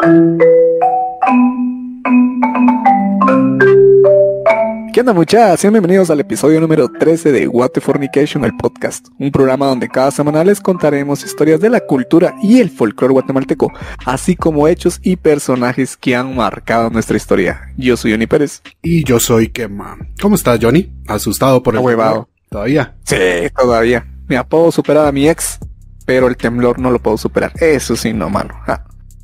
¿Qué onda, muchachos? Sean bienvenidos al episodio número 13 de What the Fornication, el podcast, un programa donde cada semana les contaremos historias de la cultura y el folclore guatemalteco, así como hechos y personajes que han marcado nuestra historia. Yo soy Johnny Pérez. Y yo soy Kema. ¿Cómo estás, Johnny? ¿Asustado por el temblor? ¿Todavía? Sí, todavía. Mira, puedo superar a mi ex, pero el temblor no lo puedo superar. Eso sí, no, mano.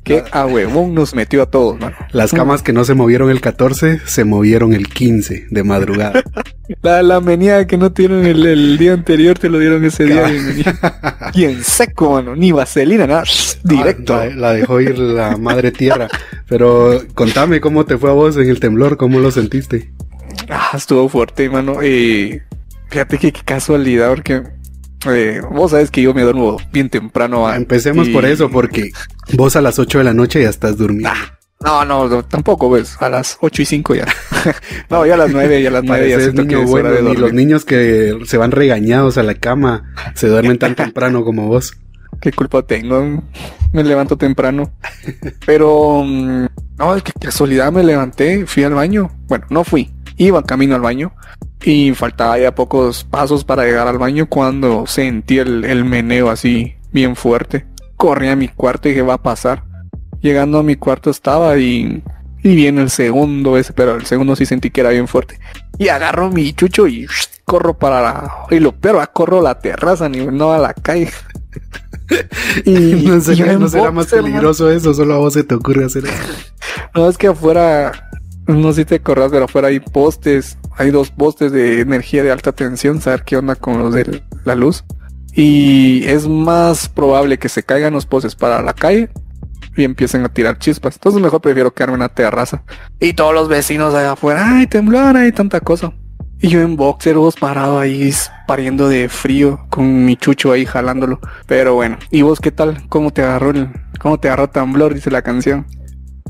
Que a huevón nos metió a todos, mano. Las camas que no se movieron el 14, se movieron el 15 de madrugada. La meneada que no dieron el día anterior, te lo dieron ese día. Y en seco, mano. Ni vaselina, nada. Directo. La dejó ir la madre tierra. Pero contame cómo te fue a vos en el temblor, cómo lo sentiste. Estuvo fuerte, mano. Fíjate que qué casualidad, porque... vos sabes que yo me duermo bien temprano. Empecemos por eso, porque vos a las 8 de la noche ya estás durmiendo. No, tampoco, ves, a las 8:05 ya. No, ya a las 9 ya siento niño que es bueno, hora de dormir. Y los niños que se van regañados a la cama se duermen tan temprano como vos. ¿Qué culpa tengo? Me levanto temprano. Pero, no, es que casualidad me levanté, fui al baño. Bueno, no fui, iba camino al baño. Y faltaba ya pocos pasos para llegar al baño cuando sentí el meneo así bien fuerte. Corrí a mi cuarto y dije, va a pasar. Llegando a mi cuarto estaba y viene el segundo ese, pero el segundo sí sentí que era bien fuerte. Y agarro mi chucho y corro y lo peor, corro a la terraza, no a la calle. Y no será más peligroso eso, solo a vos se te ocurre hacer eso. No, es que afuera... No sé si te acordás, pero afuera hay postes. Hay 2 postes de energía de alta tensión. Saber qué onda con los de la luz. Y es más probable que se caigan los postes para la calle y empiecen a tirar chispas. Entonces mejor prefiero quedarme en la terraza. Y todos los vecinos allá afuera, ay, temblor, hay tanta cosa. Y yo en boxer, vos parado ahí, pariendo de frío, con mi chucho ahí jalándolo. Pero bueno, ¿y vos qué tal? ¿Cómo te agarró temblor? Dice la canción.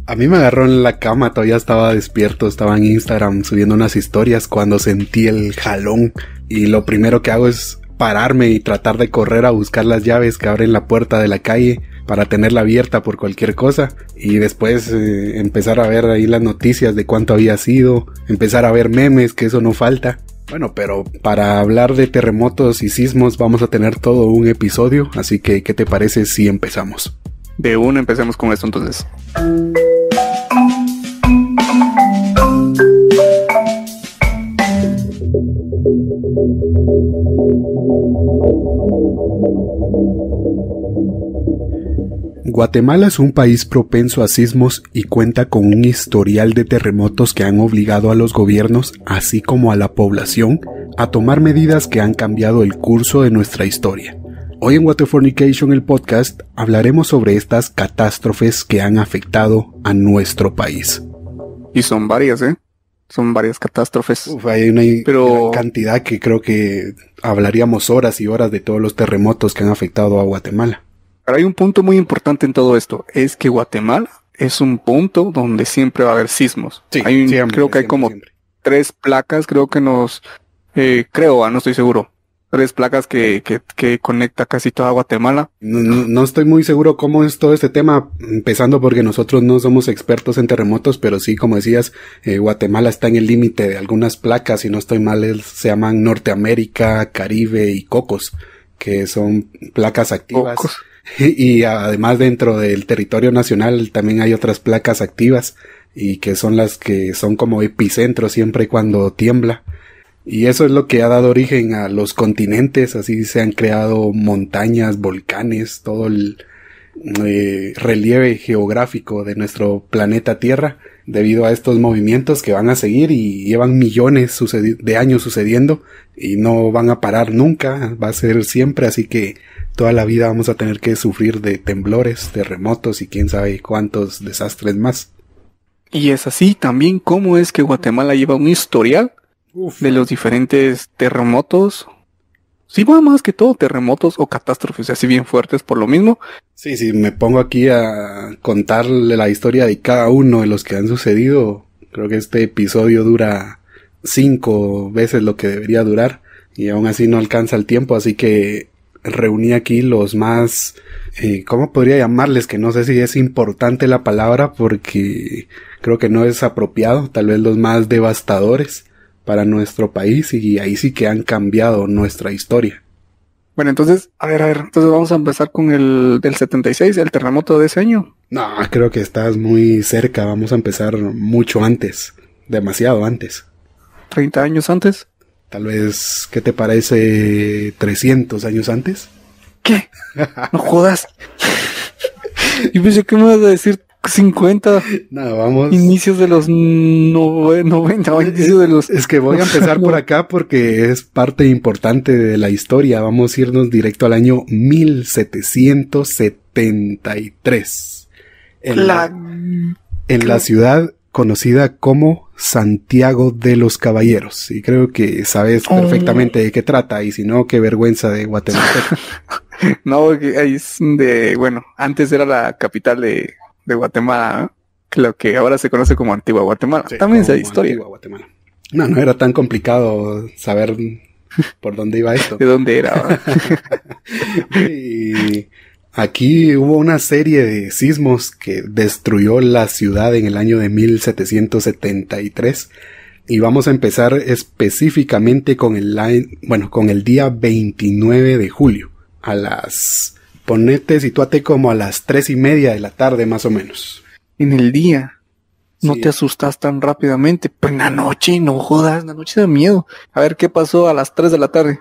A mí me agarró en la cama, todavía estaba despierto, estaba en Instagram subiendo unas historias cuando sentí el jalón. Y lo primero que hago es pararme y tratar de correr a buscar las llaves que abren la puerta de la calle para tenerla abierta por cualquier cosa. Y después empezar a ver ahí las noticias de cuánto había sido, empezar a ver memes, que eso no falta. Bueno, pero para hablar de terremotos y sismos vamos a tener todo un episodio, así que ¿qué te parece si empezamos? De una empecemos con esto entonces. Guatemala es un país propenso a sismos y cuenta con un historial de terremotos que han obligado a los gobiernos, así como a la población, a tomar medidas que han cambiado el curso de nuestra historia. Hoy en What the Fornication, el podcast, hablaremos sobre estas catástrofes que han afectado a nuestro país. Y son varias, Son varias catástrofes. Hay una gran cantidad que creo que hablaríamos horas y horas de todos los terremotos que han afectado a Guatemala. Pero hay un punto muy importante en todo esto, es que Guatemala es un punto donde siempre va a haber sismos. Sí, creo que hay como 3 placas, no estoy seguro. 3 placas que conecta casi toda Guatemala. No estoy muy seguro cómo es todo este tema, empezando porque nosotros no somos expertos en terremotos, pero sí, como decías, Guatemala está en el límite de algunas placas, si no estoy mal, se llaman Norteamérica, Caribe y Cocos, que son placas activas. Cocos. Y además dentro del territorio nacional también hay otras placas activas, y que son las que son como epicentro siempre cuando tiembla. Y eso es lo que ha dado origen a los continentes, así se han creado montañas, volcanes, todo el relieve geográfico de nuestro planeta Tierra, debido a estos movimientos que van a seguir y llevan millones de años sucediendo y no van a parar nunca, va a ser siempre, así que toda la vida vamos a tener que sufrir de temblores, terremotos y quién sabe cuántos desastres más. Y es así también como es que Guatemala lleva un historial de los diferentes terremotos. Sí, va más que todo terremotos o catástrofes así bien fuertes por lo mismo. Sí, me pongo aquí a contarle la historia de cada uno de los que han sucedido. Creo que este episodio dura 5 veces lo que debería durar y aún así no alcanza el tiempo, así que reuní aquí los más ¿cómo podría llamarles? Que no sé si es importante la palabra porque creo que no es apropiado, tal vez los más devastadores para nuestro país, y ahí sí que han cambiado nuestra historia. Bueno, entonces, a ver, entonces vamos a empezar con el del 76, el terremoto de ese año. No, creo que estás muy cerca, vamos a empezar mucho antes, demasiado antes. 30 años antes. Tal vez, ¿qué te parece 300 años antes? ¿Qué? No jodas. Yo pensé que me ibas a decir 50. No, vamos. Inicios de los 90 o inicios de los... Es que voy a empezar por acá porque es parte importante de la historia. Vamos a irnos directo al año 1773. En la ciudad conocida como Santiago de los Caballeros. Y creo que sabes perfectamente de qué trata. Y si no, qué vergüenza de Guatemala. No, ahí es de... Bueno, antes era la capital de Guatemala, ¿no? Lo que ahora se conoce como Antigua Guatemala. Sí, también es historia. Antigua Guatemala. No era tan complicado saber por dónde iba esto. ¿De dónde era? Y aquí hubo una serie de sismos que destruyó la ciudad en el año de 1773. Y vamos a empezar específicamente con el día 29 de julio. Sitúate como a las 3:30 de la tarde más o menos. En el día. No Sí. te asustas tan rápidamente. Pero en la noche, no jodas, en la noche da miedo. A ver, ¿qué pasó a las 3 de la tarde?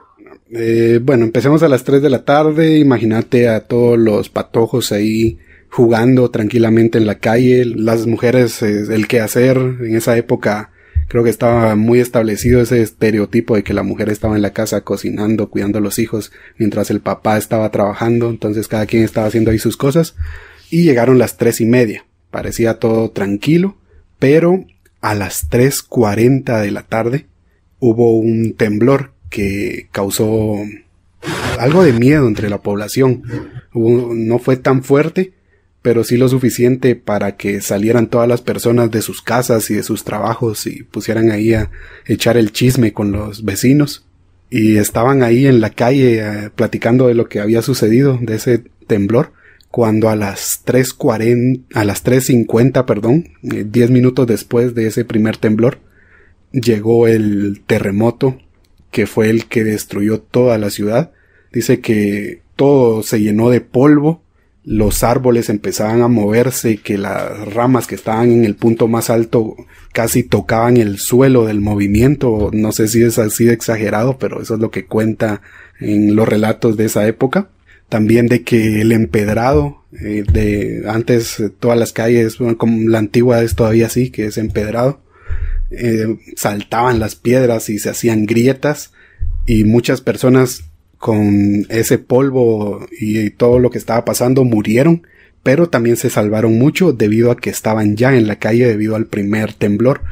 Empecemos a las 3 de la tarde. Imagínate a todos los patojos ahí jugando tranquilamente en la calle. Las mujeres, el quehacer en esa época, creo que estaba muy establecido ese estereotipo de que la mujer estaba en la casa cocinando, cuidando a los hijos, mientras el papá estaba trabajando. Entonces cada quien estaba haciendo ahí sus cosas. Y llegaron las 3:30. Parecía todo tranquilo, pero a las 3:40 de la tarde hubo un temblor que causó algo de miedo entre la población. No fue tan fuerte, pero sí lo suficiente para que salieran todas las personas de sus casas y de sus trabajos y pusieran ahí a echar el chisme con los vecinos. Y estaban ahí en la calle platicando de lo que había sucedido, de ese temblor, cuando a las 3:50, 10 minutos después de ese primer temblor, llegó el terremoto, que fue el que destruyó toda la ciudad. Dice que todo se llenó de polvo, los árboles empezaban a moverse, que las ramas que estaban en el punto más alto casi tocaban el suelo del movimiento. No sé si es así de exagerado, pero eso es lo que cuenta en los relatos de esa época. También de que el empedrado, de antes todas las calles, como la antigua es todavía así, que es empedrado, saltaban las piedras y se hacían grietas, y muchas personas con ese polvo y todo lo que estaba pasando murieron, pero también se salvaron mucho debido a que estaban ya en la calle debido al primer temblor.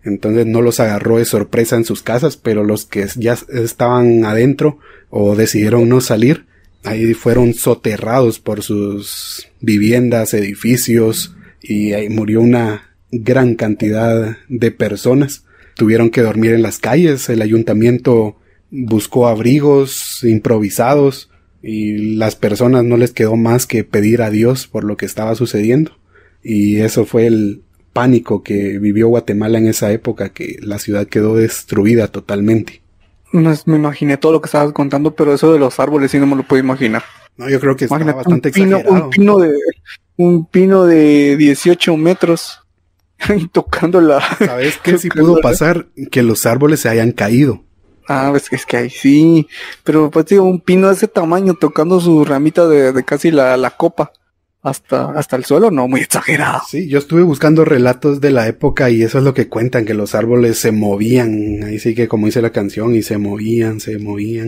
Entonces no los agarró de sorpresa en sus casas, pero los que ya estaban adentro o decidieron no salir, ahí fueron soterrados por sus viviendas, edificios, y ahí murió una gran cantidad de personas. Tuvieron que dormir en las calles. El ayuntamiento buscó abrigos improvisados y las personas no les quedó más que pedir a Dios por lo que estaba sucediendo. Y eso fue el pánico que vivió Guatemala en esa época, que la ciudad quedó destruida totalmente. No me imaginé todo lo que estabas contando, pero eso de los árboles sí no me lo puedo imaginar. No, yo creo que está Imagínate bastante exagerado. Un pino de 18 metros y tocando la... ¿Sabes qué sí pudo pasar? Que los árboles se hayan caído. Ah, es que ahí sí. Pero pues digo, un pino de ese tamaño tocando su ramita de casi la copa hasta el suelo, no, muy exagerado. Sí, yo estuve buscando relatos de la época y eso es lo que cuentan, que los árboles se movían. Ahí sí que como dice la canción, y se movían.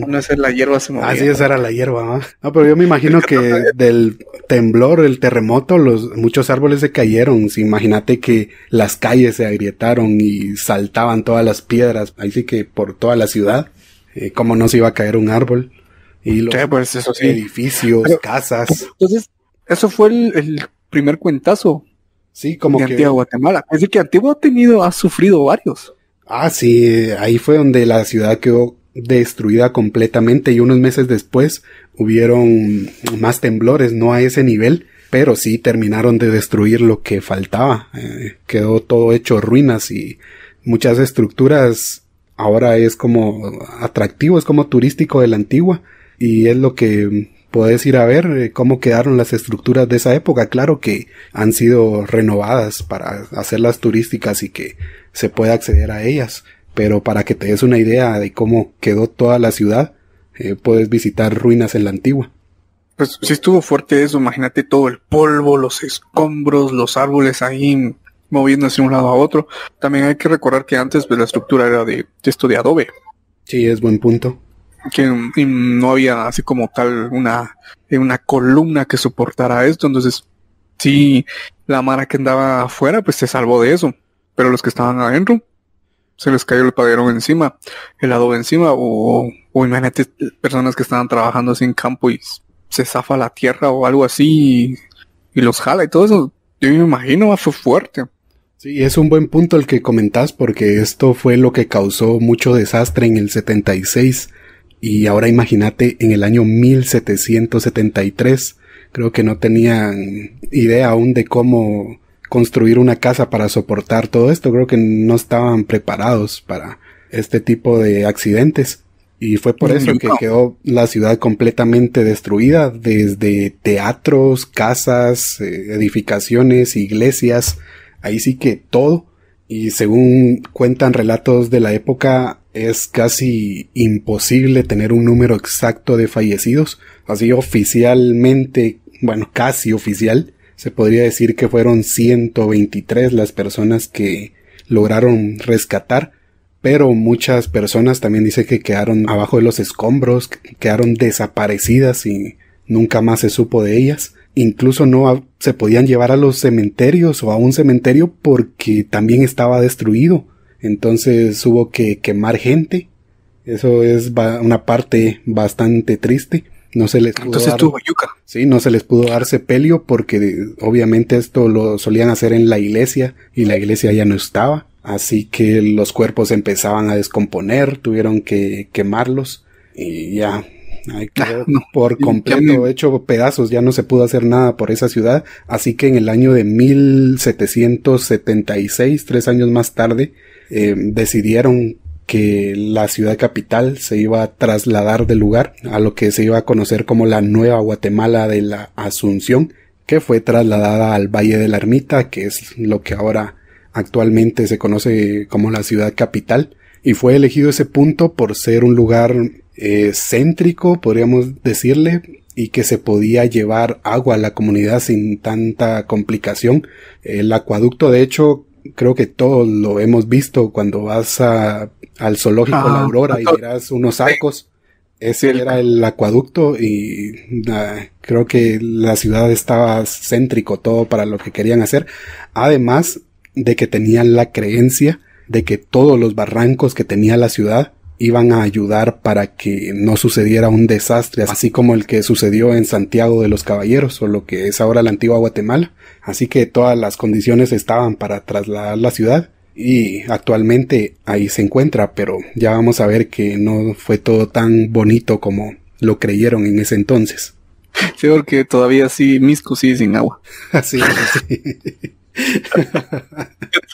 No es la hierba se movía. Así esa era la hierba, ¿no? No, pero yo me imagino que del temblor, el terremoto, muchos árboles se cayeron. Sí, imagínate que las calles se agrietaron y saltaban todas las piedras. Ahí sí que por toda la ciudad, cómo no se iba a caer un árbol. Y los pues eso sí. edificios, casas. Entonces, eso fue el primer cuentazo. Sí, como de que Antigua Guatemala. Es decir, que Antigua ha sufrido varios. Ah, sí, ahí fue donde la ciudad quedó destruida completamente y unos meses después hubieron más temblores, no a ese nivel, pero sí terminaron de destruir lo que faltaba. Quedó todo hecho ruinas y muchas estructuras ahora es como atractivo, es como turístico de la antigua y es lo que puedes ir a ver cómo quedaron las estructuras de esa época. Claro que han sido renovadas para hacerlas turísticas y que se pueda acceder a ellas, pero para que te des una idea de cómo quedó toda la ciudad, puedes visitar ruinas en la antigua. Pues sí estuvo fuerte eso, imagínate todo el polvo, los escombros, los árboles ahí moviéndose de un lado a otro. También hay que recordar que antes pues, la estructura era de esto de adobe. Sí, es buen punto. Que no había así como tal una columna que soportara esto, entonces sí, la mara que andaba afuera pues se salvó de eso, pero los que estaban adentro se les cayó el padrón encima, el adobe encima, o imagínate personas que estaban trabajando así en campo y se zafa la tierra o algo así y los jala y todo eso. Yo me imagino, fue fuerte. Sí, es un buen punto el que comentás porque esto fue lo que causó mucho desastre en el 76 y ahora imagínate en el año 1773. Creo que no tenían idea aún de cómo construir una casa para soportar todo esto. Creo que no estaban preparados para este tipo de accidentes. Y fue por eso que quedó la ciudad completamente destruida, desde teatros, casas, edificaciones, iglesias, ahí sí que todo. Y según cuentan relatos de la época, es casi imposible tener un número exacto de fallecidos. Así oficialmente, bueno, casi oficial, se podría decir que fueron 123 las personas que lograron rescatar. Pero muchas personas también dicen que quedaron abajo de los escombros, quedaron desaparecidas y nunca más se supo de ellas. Incluso no se podían llevar a los cementerios o a un cementerio porque también estaba destruido. Entonces hubo que quemar gente. Eso es una parte bastante triste. No se les pudo no se les pudo dar sepelio porque obviamente esto lo solían hacer en la iglesia y la iglesia ya no estaba. Así que los cuerpos empezaban a descomponer, tuvieron que quemarlos y ya quedó por completo hecho pedazos, ya no se pudo hacer nada por esa ciudad. Así que en el año de 1776, 3 años más tarde, decidieron que la ciudad capital se iba a trasladar del lugar a lo que se iba a conocer como la Nueva Guatemala de la Asunción, que fue trasladada al Valle de la Ermita, que es lo que ahora actualmente se conoce como la ciudad capital, y fue elegido ese punto por ser un lugar céntrico, podríamos decirle, y que se podía llevar agua a la comunidad sin tanta complicación. El acueducto, de hecho, creo que todos lo hemos visto cuando vas al zoológico La Aurora y miras unos arcos. Ese era el acueducto y creo que la ciudad estaba céntrico, todo para lo que querían hacer. Además de que tenían la creencia de que todos los barrancos que tenía la ciudad iban a ayudar para que no sucediera un desastre, así como el que sucedió en Santiago de los Caballeros, o lo que es ahora la antigua Guatemala. Así que todas las condiciones estaban para trasladar la ciudad, y actualmente ahí se encuentra, pero ya vamos a ver que no fue todo tan bonito como lo creyeron en ese entonces. Sí, porque todavía sí, Misco sigue sin agua. Sí.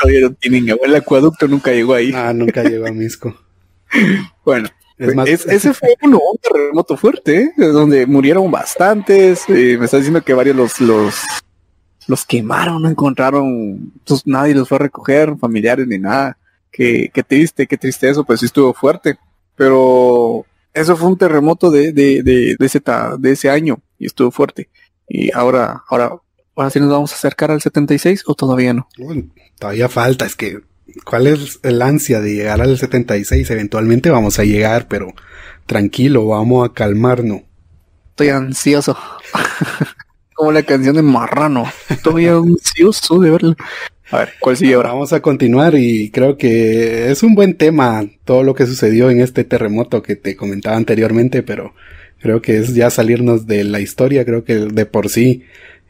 Todavía no tienen agua, el acueducto nunca llegó ahí. Nunca llegó a Misco. Bueno, ese fue un terremoto fuerte, donde murieron bastantes. Me está diciendo que varios los quemaron, no encontraron, pues nadie los fue a recoger, familiares ni nada. Qué triste eso, pues sí estuvo fuerte. Pero eso fue un terremoto de ese año y estuvo fuerte. Y ahora sí nos vamos a acercar al 76 o todavía no. Todavía falta, es que ¿cuál es el ansia de llegar al 76? Eventualmente vamos a llegar, pero tranquilo, vamos a calmarnos. Estoy ansioso. Como la canción de Marrano. Estoy ansioso de verlo. A ver, ¿cuál sigue ahora? Vamos a continuar y creo que es un buen tema todo lo que sucedió en este terremoto que te comentaba anteriormente, pero creo que es ya salirnos de la historia. Creo que de por sí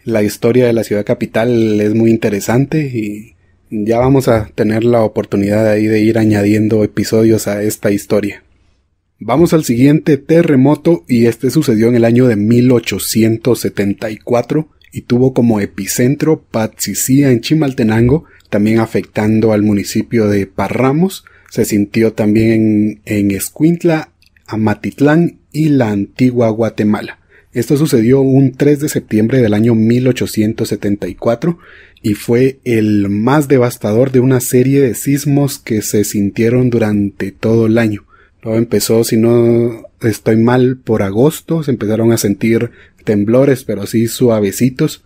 la historia de la ciudad capital es muy interesante y ya vamos a tener la oportunidad ahí de ir añadiendo episodios a esta historia. Vamos al siguiente terremoto y este sucedió en el año de 1874 y tuvo como epicentro Patsicía en Chimaltenango, también afectando al municipio de Parramos. Se sintió también en Escuintla, Amatitlán y la antigua Guatemala. Esto sucedió un 3 de septiembre del año 1874 y fue el más devastador de una serie de sismos que se sintieron durante todo el año. Luego empezó, si no estoy mal, por agosto se empezaron a sentir temblores, pero así suavecitos,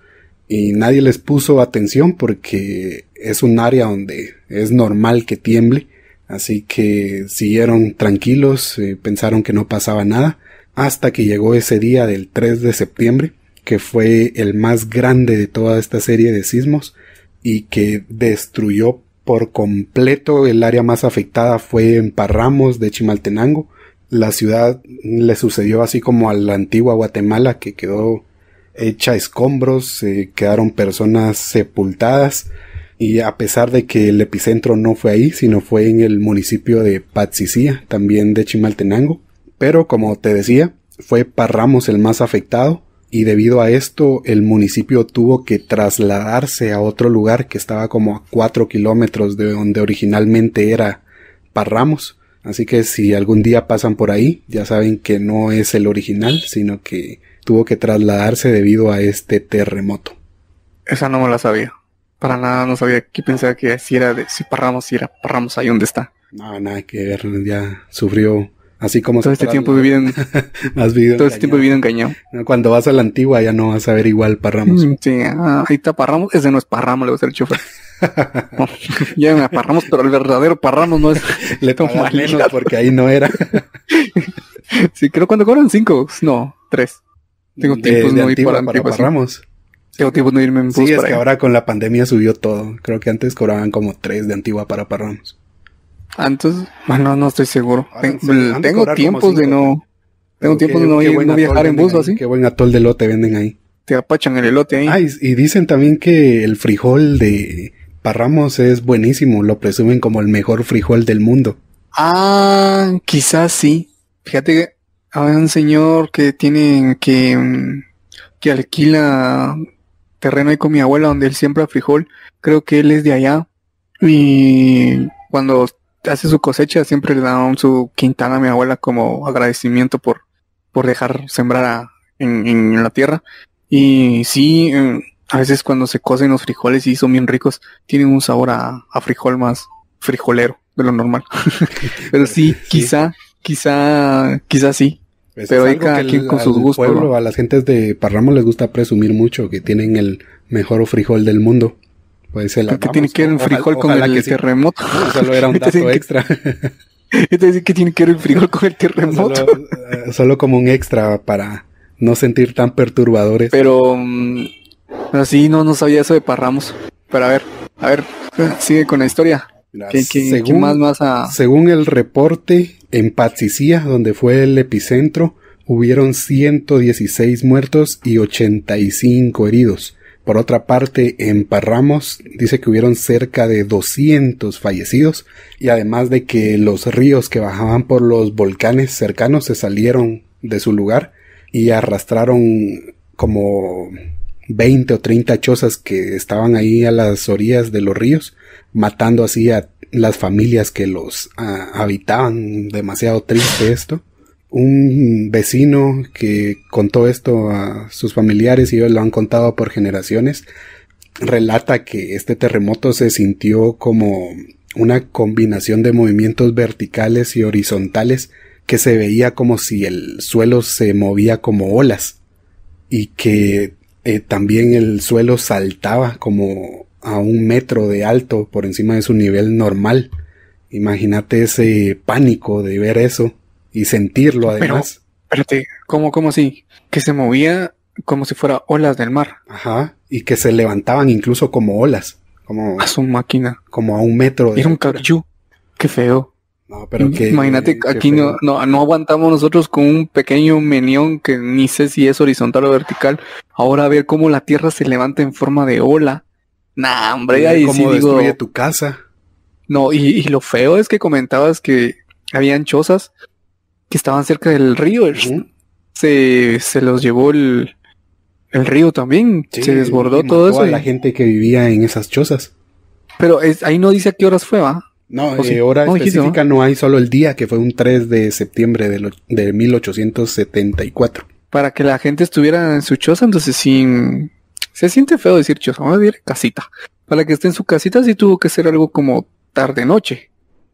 y nadie les puso atención porque es un área donde es normal que tiemble, así que siguieron tranquilos, pensaron que no pasaba nada, hasta que llegó ese día del 3 de septiembre, que fue el más grande de toda esta serie de sismos y que destruyó por completo. El área más afectada fue en Parramos de Chimaltenango. La ciudad le sucedió así como a la antigua Guatemala, que quedó hecha escombros, quedaron personas sepultadas, y a pesar de que el epicentro no fue ahí, sino fue en el municipio de Patsicía, también de Chimaltenango. Pero como te decía, fue Parramos el más afectado, y debido a esto el municipio tuvo que trasladarse a otro lugar que estaba como a 4 kilómetros de donde originalmente era Parramos. Así que si algún día pasan por ahí, ya saben que no es el original, sino que tuvo que trasladarse debido a este terremoto. Esa no me la sabía. Para nada no sabía. Que pensaba que si era si Parramos ahí donde está. No, nada que ver, ya sufrió. Así como todo este tiempo vivido engañado. Cuando vas a la antigua ya no vas a ver igual Parramos. Sí, ahí está Parramos. Ese no es Parramos, le va a ser el chofer. No, ya me Parramos, pero el verdadero Parramos no es. Le tomo menos porque ahí no era. Sí, creo cuando cobran 5, no, 3. Tengo tiempo de no ir para Parramos. Tengo tiempo de no irme en bus. Sí, es que ahora con la pandemia subió todo. Creo que antes cobraban como 3 de Antigua para Parramos. Entonces, bueno, no estoy seguro. Tengo tiempos de no. Tengo tiempo de no viajar en bus o así. Qué buen atol de elote venden ahí. Te apachan el elote ahí. Ah, y dicen también que el frijol de Parramos es buenísimo. Lo presumen como el mejor frijol del mundo. Ah, quizás sí. Fíjate que hay un señor que tiene que alquila terreno ahí con mi abuela donde él siembra frijol. Creo que él es de allá. Y cuando hace su cosecha siempre le dan su quintana a mi abuela como agradecimiento por dejar sembrar en la tierra. Y sí, a veces cuando se cocen los frijoles y son bien ricos, tienen un sabor a frijol más frijolero de lo normal. Pero sí, quizá sí. Pues pero hay cada quien con sus gustos. Pueblo, a las gentes de Parramos les gusta presumir mucho que tienen el mejor frijol del mundo. Pues se la ¿qué tiene que ver un frijol con el terremoto? No, solo era un dato extra. Entonces, ¿qué tiene que ver el frijol con el terremoto? Solo como un extra para no sentir tan perturbadores. Pero sí, no sabía eso de Parramos. Pero a ver, sigue con la historia. ¿Qué más Según el reporte, en Patsicía, donde fue el epicentro, hubieron 116 muertos y 85 heridos. Por otra parte, en Parramos dice que hubieron cerca de 200 fallecidos, y además de que los ríos que bajaban por los volcanes cercanos se salieron de su lugar y arrastraron como 20 o 30 chozas que estaban ahí a las orillas de los ríos, matando así a las familias que los habitaban. Demasiado triste esto. Un vecino que contó esto a sus familiares, y ellos lo han contado por generaciones, relata que este terremoto se sintió como una combinación de movimientos verticales y horizontales que se veía como si el suelo se movía como olas, y que también el suelo saltaba como a 1 metro de alto por encima de su nivel normal. Imagínate ese pánico de ver eso y sentirlo además. Pero, espérate, ¿cómo así? Que se movía como si fuera olas del mar. Ajá, y que se levantaban incluso como olas. Como a su máquina. Como a 1 metro de Era un cachú. Qué feo. No, pero imagínate, aquí no aguantamos nosotros con un pequeño menión que ni sé si es horizontal o vertical. Ahora a ver cómo la tierra se levanta en forma de ola. Nah, hombre, ahí sí destruye tu casa. No, y lo feo es que comentabas que habían chozas, que estaban cerca del río. Ujú. Se los llevó el río también. Sí, Se desbordó y todo mató eso. a la gente que vivía en esas chozas. Pero ahí no dice a qué horas fue, ¿va? No, ¿O sí? hora No dijiste, específica no hay, solo el día, que fue un 3 de septiembre de 1874. Para que la gente estuviera en su choza, entonces sí. Se siente feo decir choza, vamos a decir casita. Para que esté en su casita sí tuvo que ser algo como tarde-noche.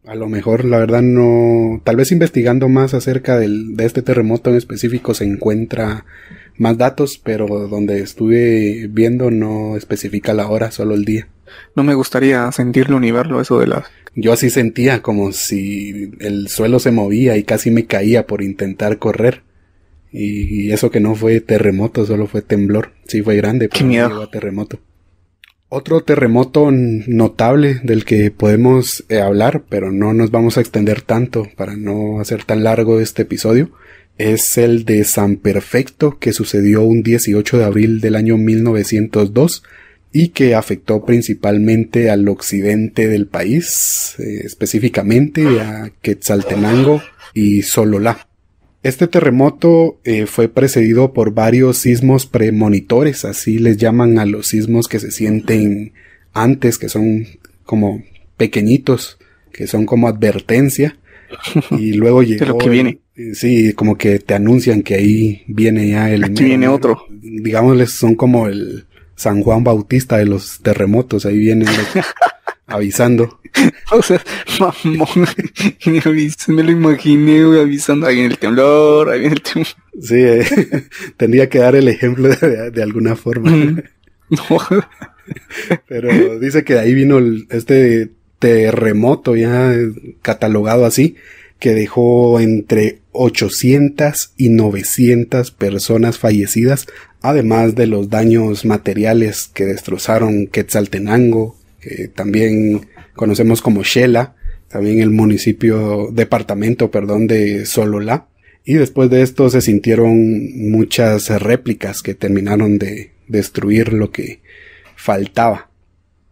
A lo mejor, la verdad, no. Tal vez investigando más acerca de este terremoto en específico se encuentra más datos, pero donde estuve viendo no especifica la hora, solo el día. No me gustaría sentirlo ni verlo, eso de las... Yo así sentía como si el suelo se movía y casi me caía por intentar correr. Y eso que no fue terremoto, solo fue temblor. Sí fue grande, pero Qué no miedo. llegó a terremoto. Otro terremoto notable del que podemos hablar, pero no nos vamos a extender tanto para no hacer tan largo este episodio, es el de San Perfecto, que sucedió un 18 de abril del año 1902 y que afectó principalmente al occidente del país, específicamente a Quetzaltenango y Sololá. Este terremoto fue precedido por varios sismos premonitores, así les llaman a los sismos que se sienten antes, que son como pequeñitos, que son como advertencia, y luego llegó... de lo que viene. Sí, como que te anuncian que ahí viene ya el... Aquí viene otro. Digámosles, son como el San Juan Bautista de los terremotos, ahí vienen avisando. O sea, mamón, me lo imaginé, güey, avisando, ahí viene el temblor, ahí viene el temblor. Sí, tendría que dar el ejemplo de alguna forma. No. Pero dice que de ahí vino este terremoto ya catalogado así, que dejó entre 800 y 900 personas fallecidas, además de los daños materiales que destrozaron Quetzaltenango, que también conocemos como Xela, también el departamento de Sololá. Y después de esto se sintieron muchas réplicas que terminaron de destruir lo que faltaba.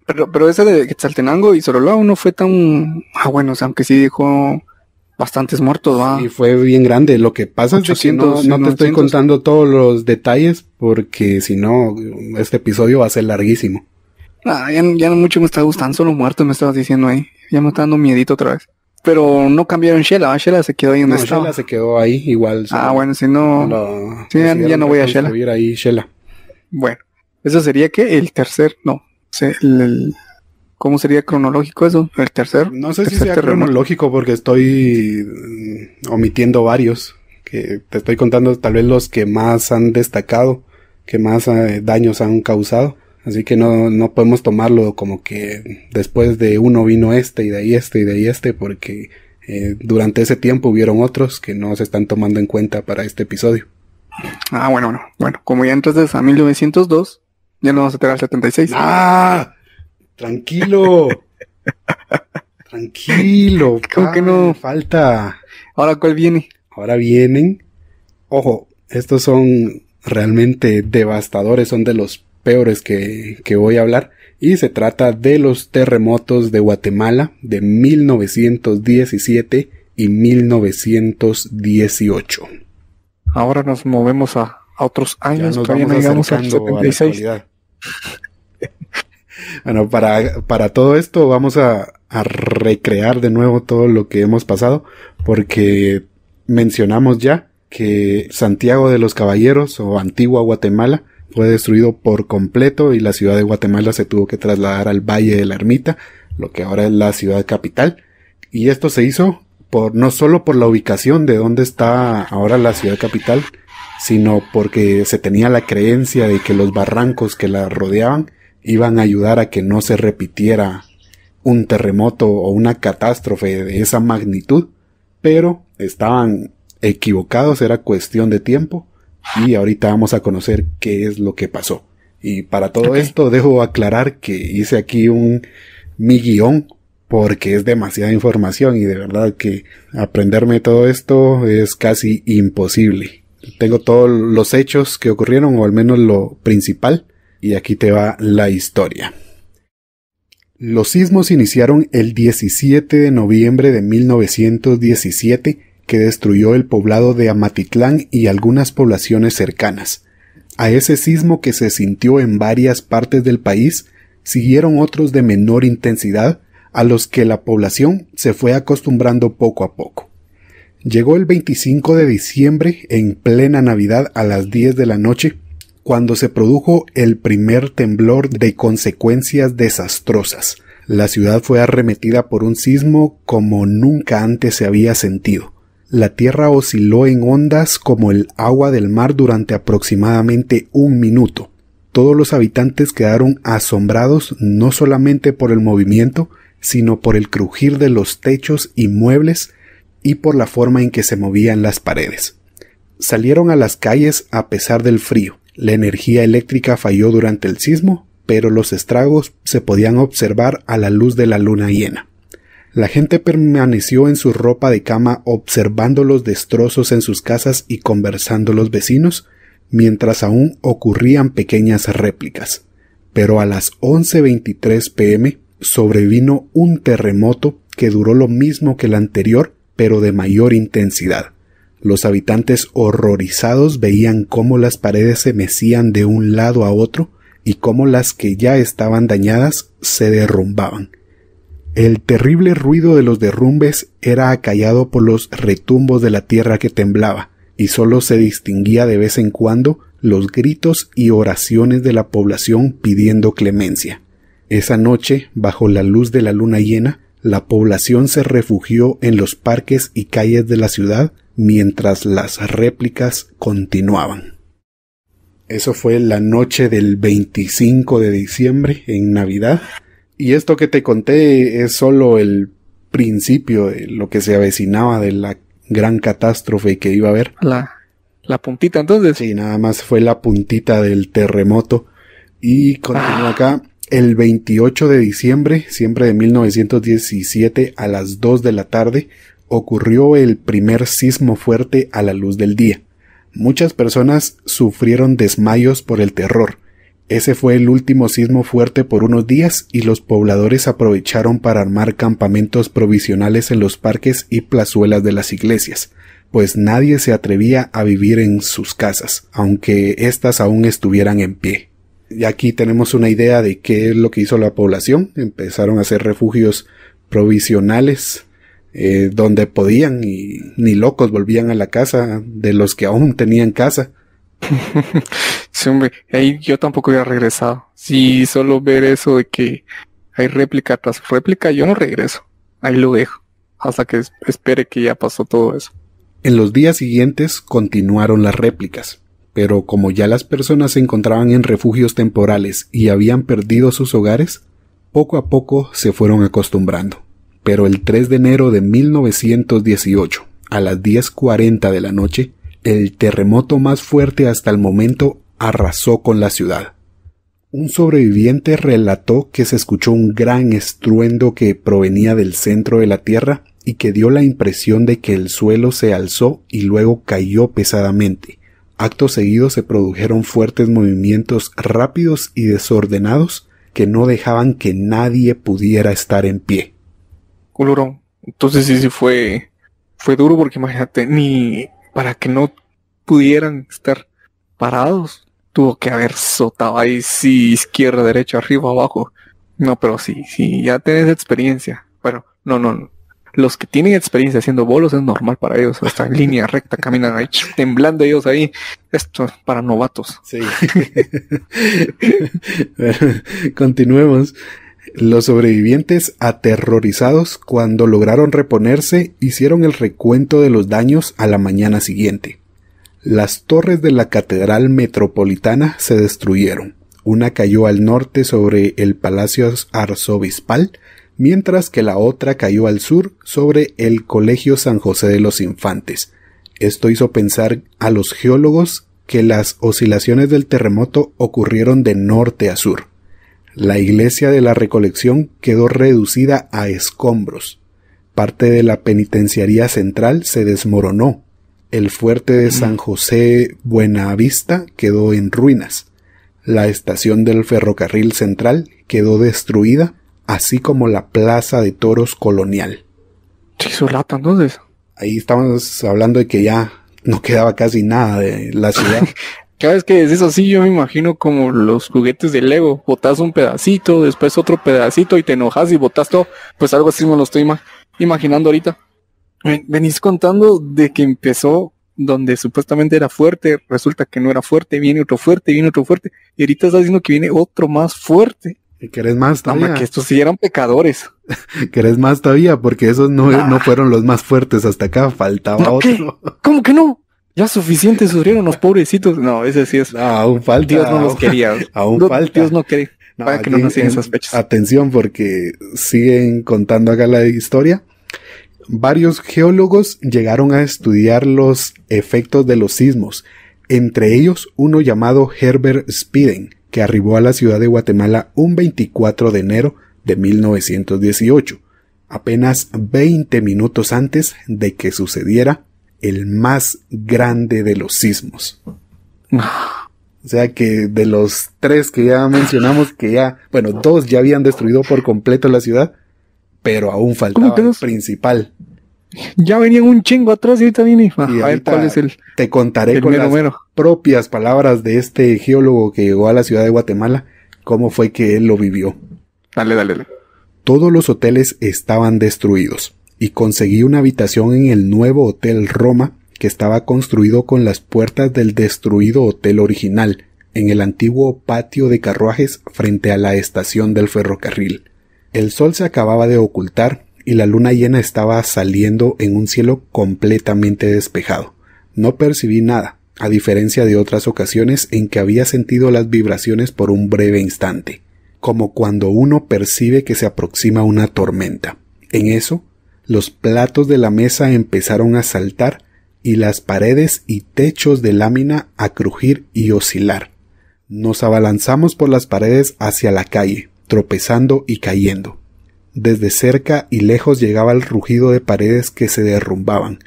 Pero ese de Quetzaltenango y Sololá no fue tan... bueno, o sea, aunque sí dejó bastantes muertos, ¿va? Y fue bien grande. Lo que pasa es que 800, no te estoy 900. contando todos los detalles, porque si no, este episodio va a ser larguísimo. Ya no mucho me está gustando, solo muertos me estabas diciendo ahí. Ya me está dando miedito otra vez. Pero no cambiaron Xela, ¿va? Xela se quedó ahí donde estaba. Xela se quedó ahí, igual. Bueno, si no... Sí, ya no voy a Xela. Ahí Xela. Bueno, eso sería que el tercer... No, ¿cómo sería cronológico eso? El tercer... No sé si tercer sea terremoto. cronológico porque estoy omitiendo varios. Que te estoy contando tal vez los que más han destacado, que más daños han causado. Así que no podemos tomarlo como que después de uno vino este y de ahí este y de ahí este, porque durante ese tiempo hubieron otros que no se están tomando en cuenta para este episodio. Bueno, como ya entonces a 1902, ya no vamos a tener al 76. ¡Ah! Tranquilo. Tranquilo. ¿Cómo que no? Falta. ¿Ahora cuál viene? Ahora vienen. Ojo, estos son realmente devastadores, son de los peores que voy a hablar, y se trata de los terremotos de Guatemala de 1917 y 1918. Ahora nos movemos a otros años, todavía no llegamos al acercando a la 76. actualidad. Bueno, para todo esto vamos a recrear de nuevo todo lo que hemos pasado, porque mencionamos ya que Santiago de los Caballeros o Antigua Guatemala fue destruido por completo y la ciudad de Guatemala se tuvo que trasladar al Valle de la Ermita, lo que ahora es la ciudad capital. Y esto se hizo no solo por la ubicación de donde está ahora la ciudad capital, sino porque se tenía la creencia de que los barrancos que la rodeaban iban a ayudar a que no se repitiera un terremoto o una catástrofe de esa magnitud, pero estaban equivocados, era cuestión de tiempo. Y ahorita vamos a conocer qué es lo que pasó. Y para todo esto dejo aclarar que hice aquí mi guión porque es demasiada información y de verdad que aprenderme todo esto es casi imposible. Tengo todos los hechos que ocurrieron, o al menos lo principal, y aquí te va la historia. Los sismos iniciaron el 17 de noviembre de 1917 que destruyó el poblado de Amatitlán y algunas poblaciones cercanas. A ese sismo que se sintió en varias partes del país, siguieron otros de menor intensidad, a los que la población se fue acostumbrando poco a poco. Llegó el 25 de diciembre, en plena Navidad, a las 10 de la noche, cuando se produjo el primer temblor de consecuencias desastrosas. La ciudad fue arremetida por un sismo como nunca antes se había sentido. La tierra osciló en ondas como el agua del mar durante aproximadamente 1 minuto. Todos los habitantes quedaron asombrados no solamente por el movimiento, sino por el crujir de los techos y muebles y por la forma en que se movían las paredes. Salieron a las calles a pesar del frío. La energía eléctrica falló durante el sismo, pero los estragos se podían observar a la luz de la luna llena. La gente permaneció en su ropa de cama observando los destrozos en sus casas y conversando los vecinos, mientras aún ocurrían pequeñas réplicas. Pero a las 11:23 p.m. sobrevino un terremoto que duró lo mismo que el anterior, pero de mayor intensidad. Los habitantes horrorizados veían cómo las paredes se mecían de un lado a otro y cómo las que ya estaban dañadas se derrumbaban. El terrible ruido de los derrumbes era acallado por los retumbos de la tierra que temblaba, y solo se distinguía de vez en cuando los gritos y oraciones de la población pidiendo clemencia. Esa noche, bajo la luz de la luna llena, la población se refugió en los parques y calles de la ciudad mientras las réplicas continuaban. Eso fue la noche del 25 de diciembre, en Navidad. Y esto que te conté es solo el principio de lo que se avecinaba de la gran catástrofe que iba a haber. La puntita, entonces. Sí, nada más fue la puntita del terremoto. Y continúa acá. El 28 de diciembre, siempre de 1917, a las 2 de la tarde, ocurrió el primer sismo fuerte a la luz del día. Muchas personas sufrieron desmayos por el terror. Ese fue el último sismo fuerte por unos días y los pobladores aprovecharon para armar campamentos provisionales en los parques y plazuelas de las iglesias, pues nadie se atrevía a vivir en sus casas, aunque éstas aún estuvieran en pie. Y aquí tenemos una idea de qué es lo que hizo la población. Empezaron a hacer refugios provisionales donde podían, y ni locos volvían a la casa de los que aún tenían casa. Sí, hombre, ahí yo tampoco hubiera regresado. Si solo ver eso de que hay réplica tras réplica, yo no regreso. Ahí lo dejo, hasta que espere que ya pasó todo eso. En los días siguientes continuaron las réplicas, pero como ya las personas se encontraban en refugios temporales y habían perdido sus hogares, poco a poco se fueron acostumbrando. Pero el 3 de enero de 1918, a las 10:40 de la noche, el terremoto más fuerte hasta el momento arrasó con la ciudad. Un sobreviviente relató que se escuchó un gran estruendo que provenía del centro de la tierra y que dio la impresión de que el suelo se alzó y luego cayó pesadamente. Acto seguido se produjeron fuertes movimientos rápidos y desordenados que no dejaban que nadie pudiera estar en pie. Culurón, entonces sí fue duro, porque imagínate, ni para que no pudieran estar parados, tuvo que haber azotado ahí, sí, izquierda, derecha, arriba, abajo. No, pero sí, ya tenés experiencia. Bueno, no. Los que tienen experiencia haciendo bolos es normal para ellos. Hasta en línea recta caminan ahí, temblando ellos ahí. Esto es para novatos. Sí. Continuemos. Los sobrevivientes, aterrorizados cuando lograron reponerse, hicieron el recuento de los daños a la mañana siguiente. Las torres de la Catedral Metropolitana se destruyeron. Una cayó al norte sobre el Palacio Arzobispal, mientras que la otra cayó al sur sobre el Colegio San José de los Infantes. Esto hizo pensar a los geólogos que las oscilaciones del terremoto ocurrieron de norte a sur. La iglesia de la Recolección quedó reducida a escombros. Parte de la penitenciaría central se desmoronó. El fuerte de San José Buenavista quedó en ruinas. La estación del ferrocarril central quedó destruida, así como la plaza de toros colonial. Se hizo lata entonces. Ahí estamos hablando de que ya no quedaba casi nada de la ciudad. Cada vez que decís así, yo me imagino como los juguetes de Lego. Botas un pedacito, después otro pedacito y te enojas y botas todo. Pues algo así me lo estoy imaginando ahorita. Venís contando de que empezó donde supuestamente era fuerte, resulta que no era fuerte, viene otro fuerte, y ahorita estás diciendo que viene otro más fuerte. ¿Y querés más todavía? Que estos sí eran pecadores. ¿Querés más todavía? Porque esos no fueron los más fuertes hasta acá, faltaba otro. ¿Cómo que no? Ya suficiente sufrieron los pobrecitos. No, ese sí es. No, aún falta. Dios no los quería. Aún falta. Dios no quería. Para que no nacían esas fechas. Atención, porque siguen contando acá la historia. Varios geólogos llegaron a estudiar los efectos de los sismos. Entre ellos, uno llamado Herbert Spiden, que arribó a la ciudad de Guatemala un 24 de enero de 1918, apenas 20 minutos antes de que sucediera el más grande de los sismos. O sea que de los 3 que ya mencionamos, bueno, 2 ya habían destruido por completo la ciudad, pero aún faltaba el principal. Ya venían un chingo atrás y ahorita viene. A ver cuál es el. Te contaré con las propias palabras de este geólogo que llegó a la ciudad de Guatemala, cómo fue que él lo vivió. Dale. Todos los hoteles estaban destruidos y conseguí una habitación en el nuevo Hotel Roma, que estaba construido con las puertas del destruido hotel original, en el antiguo patio de carruajes frente a la estación del ferrocarril. El sol se acababa de ocultar y la luna llena estaba saliendo en un cielo completamente despejado. No percibí nada, a diferencia de otras ocasiones en que había sentido las vibraciones por un breve instante, como cuando uno percibe que se aproxima una tormenta. En eso, los platos de la mesa empezaron a saltar y las paredes y techos de lámina a crujir y oscilar. Nos abalanzamos por las paredes hacia la calle, tropezando y cayendo. Desde cerca y lejos llegaba el rugido de paredes que se derrumbaban.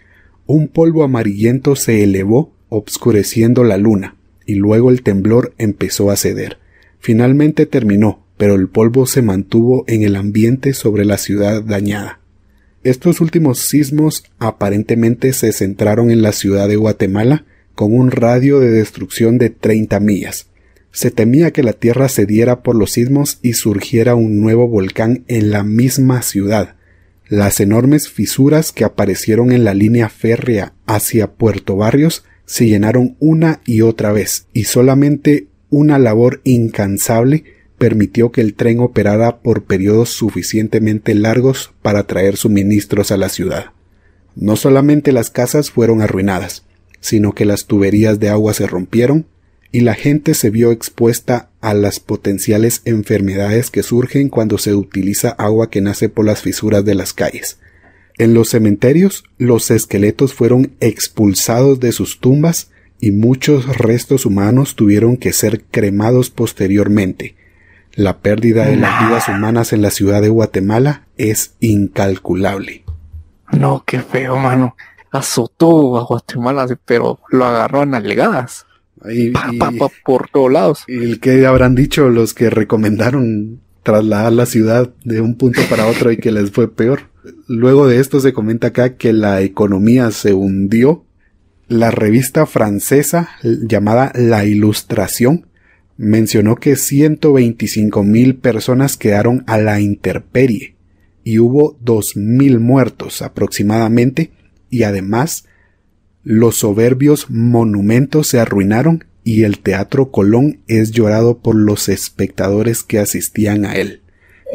Un polvo amarillento se elevó, obscureciendo la luna, y luego el temblor empezó a ceder. Finalmente terminó, pero el polvo se mantuvo en el ambiente sobre la ciudad dañada. Estos últimos sismos aparentemente se centraron en la ciudad de Guatemala, con un radio de destrucción de 30 millas. Se temía que la tierra cediera por los sismos y surgiera un nuevo volcán en la misma ciudad. Las enormes fisuras que aparecieron en la línea férrea hacia Puerto Barrios se llenaron una y otra vez, y solamente una labor incansable permitió que el tren operara por periodos suficientemente largos para traer suministros a la ciudad. No solamente las casas fueron arruinadas, sino que las tuberías de agua se rompieron y la gente se vio expuesta a las potenciales enfermedades que surgen cuando se utiliza agua que nace por las fisuras de las calles. En los cementerios, los esqueletos fueron expulsados de sus tumbas y muchos restos humanos tuvieron que ser cremados posteriormente. La pérdida de las vidas humanas en la ciudad de Guatemala es incalculable. No, qué feo, mano. Azotó a Guatemala, pero lo agarró en nalgadas. Por todos lados. ¿Y el que habrán dicho los que recomendaron trasladar la ciudad de un punto para otro y que les fue peor? Luego de esto se comenta acá que la economía se hundió. La revista francesa llamada La Ilustración mencionó que 125,000 personas quedaron a la intemperie y hubo 2,000 muertos aproximadamente, y además los soberbios monumentos se arruinaron y el Teatro Colón es llorado por los espectadores que asistían a él.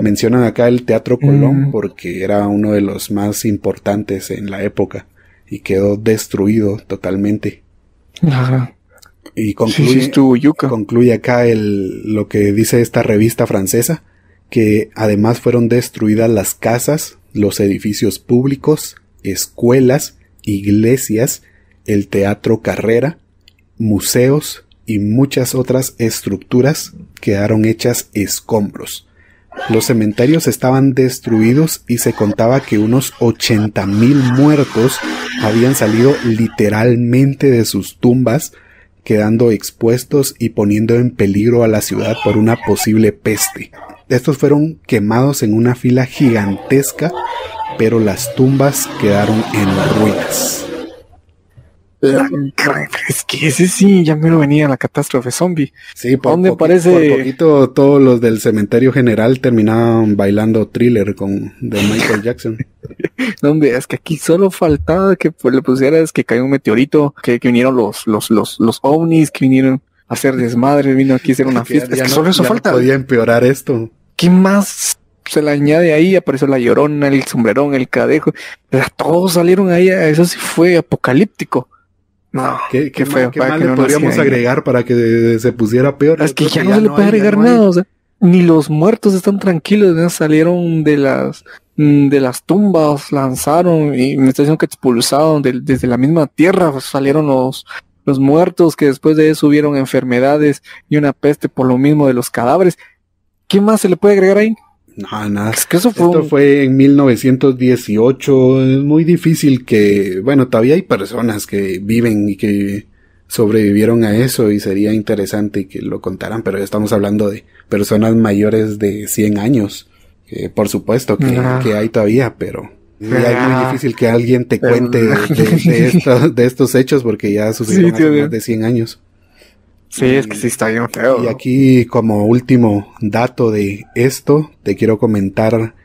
Mencionan acá el Teatro Colón porque era uno de los más importantes en la época y quedó destruido totalmente. Ajá. Y concluye acá lo que dice esta revista francesa, que además fueron destruidas las casas, los edificios públicos, escuelas, iglesias, el Teatro Carrera, museos y muchas otras estructuras quedaron hechas escombros. Los cementerios estaban destruidos y se contaba que unos 80,000 muertos habían salido literalmente de sus tumbas, quedando expuestos y poniendo en peligro a la ciudad por una posible peste. Estos fueron quemados en una fila gigantesca pero las tumbas quedaron en ruinas. Es que ese sí, ya me lo venía la catástrofe zombie. Sí, por parece... por poquito todos los del cementerio general terminaban bailando Thriller de Michael Jackson. No, hombre, es que aquí solo faltaba que le pusieras que cayó un meteorito, que vinieron los ovnis, que vinieron a hacer desmadre, vino aquí a hacer una fiesta. Es que solo eso falta. No podía empeorar esto. ¿Qué más se le añade ahí? Apareció la Llorona, el sombrerón, el cadejo. Todos salieron ahí, eso sí fue apocalíptico. No, qué feo. ¿Qué más le podríamos agregar para que se pusiera peor? Es que ya no se le puede agregar nada, o sea, ni los muertos están tranquilos, ¿no? Salieron de las tumbas, lanzaron, y me está diciendo que expulsaron desde la misma tierra, pues, salieron los muertos, que después de eso hubieron enfermedades y una peste por lo mismo de los cadáveres. ¿Qué más se le puede agregar ahí? No, nada. Es que esto fue en 1918. Es muy difícil todavía hay personas que viven y que sobrevivieron a eso y sería interesante que lo contaran, pero ya estamos hablando de personas mayores de 100 años. Por supuesto que hay todavía, pero es muy difícil que alguien te cuente de estos hechos porque ya sucedieron hace más de 100 años. Sí, es que sí está bien feo. Y aquí, como último dato de esto, te quiero comentar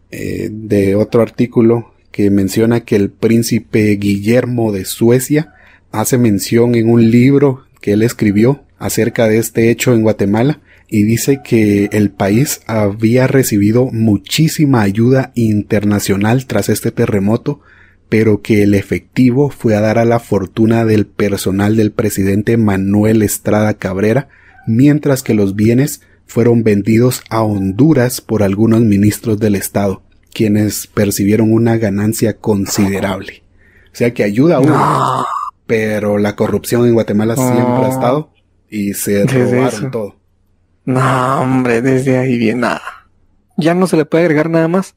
de otro artículo que menciona que el príncipe Guillermo de Suecia hace mención en un libro que él escribió acerca de este hecho en Guatemala y dice que el país había recibido muchísima ayuda internacional tras este terremoto, pero que el efectivo fue a dar a la fortuna del personal del presidente Manuel Estrada Cabrera, mientras que los bienes fueron vendidos a Honduras por algunos ministros del Estado, quienes percibieron una ganancia considerable. O sea que ayuda hubo, pero la corrupción en Guatemala siempre ha estado y se robaron todo. No, hombre, desde ahí bien nada. Ya no se le puede agregar nada más.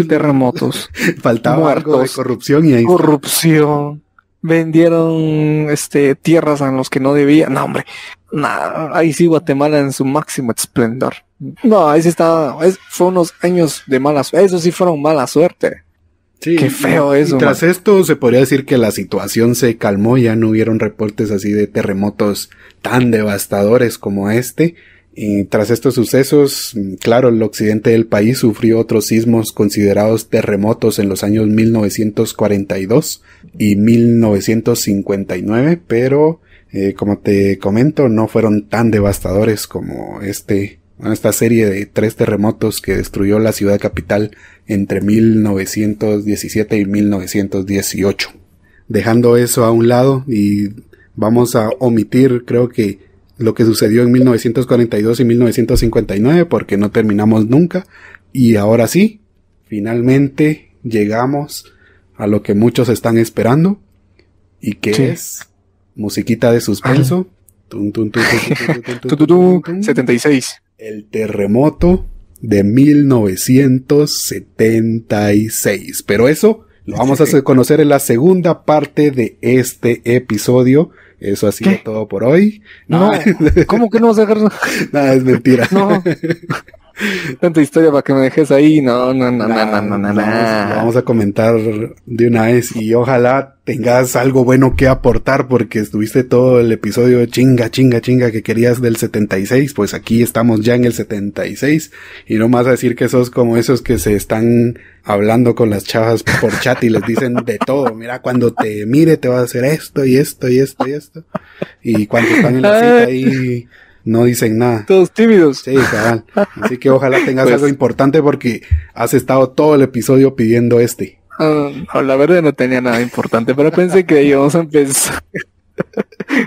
Terremotos. Faltaba muertos, algo de corrupción y ahí corrupción. Vendieron tierras a los que no debían. No, hombre. Ahí sí Guatemala en su máximo esplendor. No, ahí sí fue unos años de mala suerte. Eso sí fueron mala suerte. Sí, qué feo eso. Y tras esto se podría decir que la situación se calmó, ya no hubieron reportes así de terremotos tan devastadores como este. Y tras estos sucesos, claro, el occidente del país sufrió otros sismos considerados terremotos en los años 1942 y 1959, pero como te comento, no fueron tan devastadores como esta serie de 3 terremotos que destruyó la ciudad capital entre 1917 y 1918. Dejando eso a un lado y vamos a omitir, creo que lo que sucedió en 1942 y 1959 porque no terminamos nunca y ahora sí, finalmente llegamos a lo que muchos están esperando y que es musiquita de suspenso. 76. El terremoto de 1976. Pero eso lo vamos a conocer en la segunda parte de este episodio. Eso ha sido todo por hoy. No, ¿cómo que no vas a dejar? Nada, es mentira. No. Tanta historia para que me dejes ahí. No. Vamos a comentar de una vez y ojalá tengas algo bueno que aportar porque estuviste todo el episodio chinga que querías del 76. Pues aquí estamos ya en el 76 y no más a decir que sos como esos que se están hablando con las chavas por chat y les dicen de todo. Mira, cuando te mire te va a hacer esto y esto y esto y esto. Y cuando están en la cita ahí no dicen nada. Todos tímidos. Sí, cabal. Así que ojalá tengas algo importante porque has estado todo el episodio pidiendo No, la verdad no tenía nada importante, pero pensé que íbamos a empezar.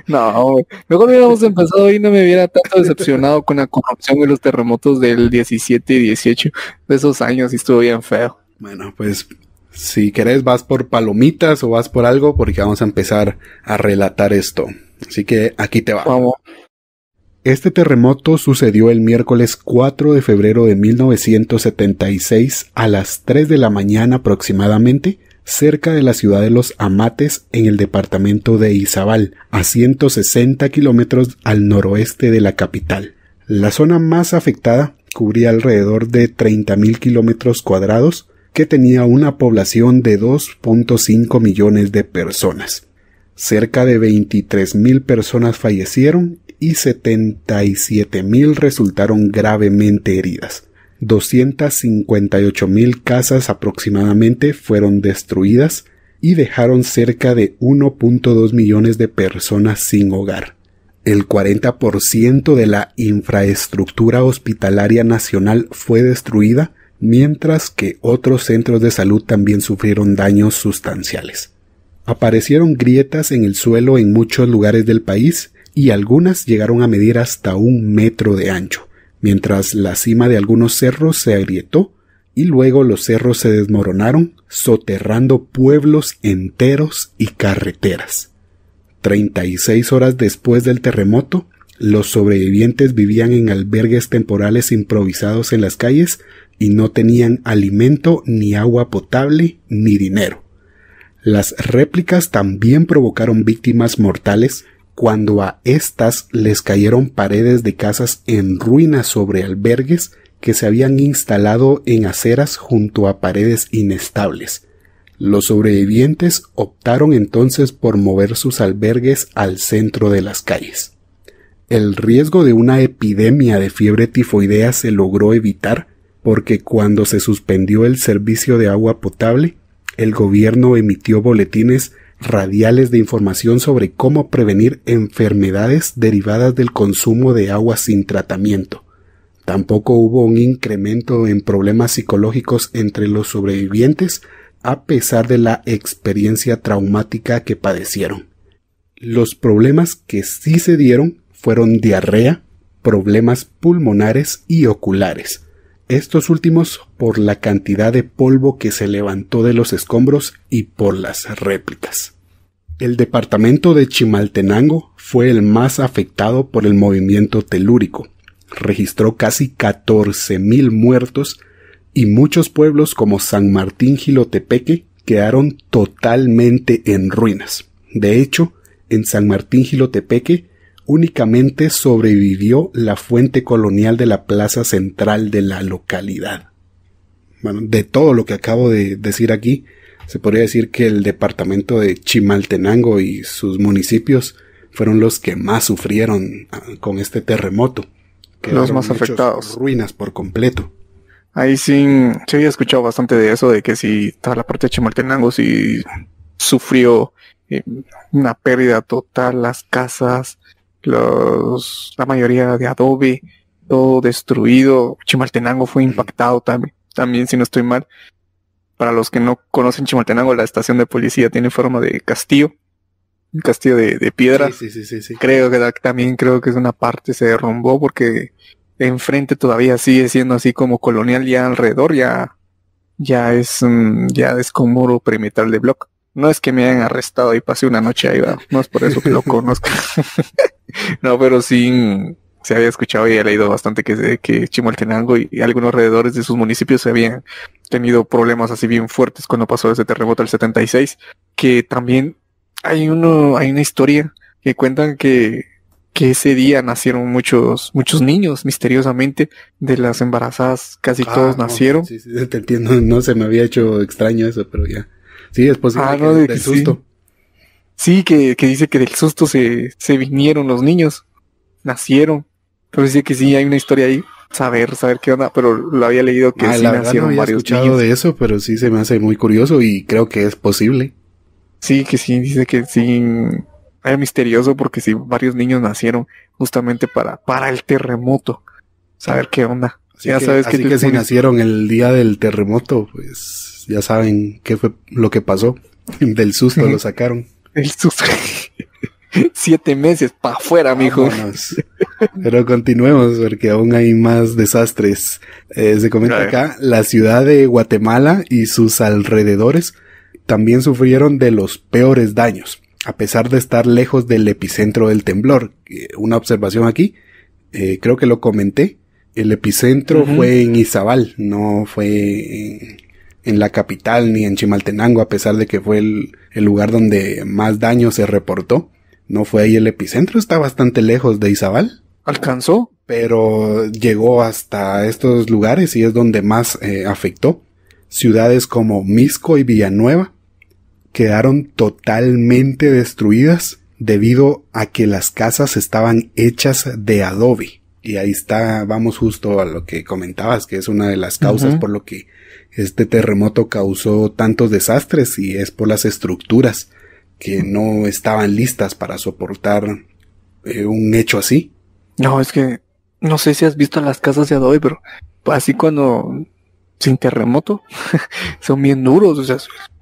No, mejor hubiéramos empezado y no me hubiera tanto decepcionado con la corrupción y los terremotos del 17 y 18 de esos años y estuvo bien feo. Bueno, pues si querés vas por palomitas o vas por algo porque vamos a empezar a relatar esto. Así que aquí te va. Vamos. Este terremoto sucedió el miércoles 4 de febrero de 1976 a las 3 de la mañana aproximadamente, cerca de la ciudad de Los Amates en el departamento de Izabal, a 160 kilómetros al noroeste de la capital. La zona más afectada cubría alrededor de 30.000 kilómetros cuadrados, que tenía una población de 2.5 millones de personas. Cerca de 23.000 personas fallecieron y 77.000 resultaron gravemente heridas. 258.000 casas aproximadamente fueron destruidas y dejaron cerca de 1.2 millones de personas sin hogar. El 40% de la infraestructura hospitalaria nacional fue destruida, mientras que otros centros de salud también sufrieron daños sustanciales. Aparecieron grietas en el suelo en muchos lugares del país y algunas llegaron a medir hasta 1 metro de ancho, mientras la cima de algunos cerros se agrietó y luego los cerros se desmoronaron, soterrando pueblos enteros y carreteras. 36 horas después del terremoto, los sobrevivientes vivían en albergues temporales improvisados en las calles y no tenían alimento, ni agua potable, ni dinero. Las réplicas también provocaron víctimas mortales cuando a estas les cayeron paredes de casas en ruinas sobre albergues que se habían instalado en aceras junto a paredes inestables. Los sobrevivientes optaron entonces por mover sus albergues al centro de las calles. El riesgo de una epidemia de fiebre tifoidea se logró evitar porque cuando se suspendió el servicio de agua potable, el gobierno emitió boletines radiales de información sobre cómo prevenir enfermedades derivadas del consumo de agua sin tratamiento. Tampoco hubo un incremento en problemas psicológicos entre los sobrevivientes, a pesar de la experiencia traumática que padecieron. Los problemas que sí se dieron fueron diarrea, problemas pulmonares y oculares. Estos últimos por la cantidad de polvo que se levantó de los escombros y por las réplicas. El departamento de Chimaltenango fue el más afectado por el movimiento telúrico. Registró casi 14.000 muertos y muchos pueblos como San Martín Jilotepeque quedaron totalmente en ruinas. De hecho, en San Martín Jilotepeque únicamente sobrevivió la fuente colonial de la plaza central de la localidad. Bueno, de todo lo que acabo de decir aquí, se podría decir que el departamento de Chimaltenango y sus municipios fueron los que más sufrieron con este terremoto. Los más afectados. Ruinas por completo. Ahí sí había escuchado bastante de eso, de que sí, toda la parte de Chimaltenango sí sufrió una pérdida total, las casas, la mayoría de adobe, todo destruido. Chimaltenango fue impactado también, si no estoy mal. Para los que no conocen Chimaltenango, la estación de policía tiene forma de castillo, un castillo de piedra. Sí. Creo que es una parte se derrumbó porque enfrente todavía sigue siendo así como colonial, ya alrededor ya es como muro perimetral de bloque. No es que me hayan arrestado y pasé una noche ahí, ¿verdad? No es por eso que lo conozco. No, pero sí se había escuchado y he leído bastante que Chimaltenango y algunos alrededores de sus municipios se habían tenido problemas así bien fuertes cuando pasó ese terremoto del 76, que también hay una historia que cuentan que ese día nacieron muchos niños misteriosamente, de las embarazadas casi todos nacieron. Sí, te entiendo, no se me había hecho extraño eso, pero ya. Sí, es posible del susto. Sí, que dice que del susto se vinieron los niños, nacieron. Pero dice que sí, hay una historia ahí, saber qué onda, pero lo había leído que sí nacieron no varios escuchado niños. De eso, pero sí se me hace muy curioso y creo que es posible. Sí, que sí, dice que sí, es misterioso porque sí, varios niños nacieron justamente para el terremoto, saber qué onda. Así que si nacieron el día del terremoto, pues ya saben qué fue lo que pasó. Del susto lo sacaron. El susto. 7 meses pa' afuera, mijo. Vámonos. Pero continuemos porque aún hay más desastres. Se comenta acá, la ciudad de Guatemala y sus alrededores también sufrieron de los peores daños, a pesar de estar lejos del epicentro del temblor. Una observación aquí, creo que lo comenté, el epicentro fue en Izabal, no fue en la capital ni en Chimaltenango, a pesar de que fue el lugar donde más daño se reportó. No fue ahí el epicentro, está bastante lejos de Izabal. ¿Alcanzó? Pero llegó hasta estos lugares y es donde más afectó. Ciudades como Mixco y Villanueva quedaron totalmente destruidas debido a que las casas estaban hechas de adobe. Y ahí está, vamos justo a lo que comentabas, que es una de las causas por lo que este terremoto causó tantos desastres, y es por las estructuras que no estaban listas para soportar un hecho así. No, es que no sé si has visto las casas de adobe, pero así cuando sin terremoto son bien duros. O sea,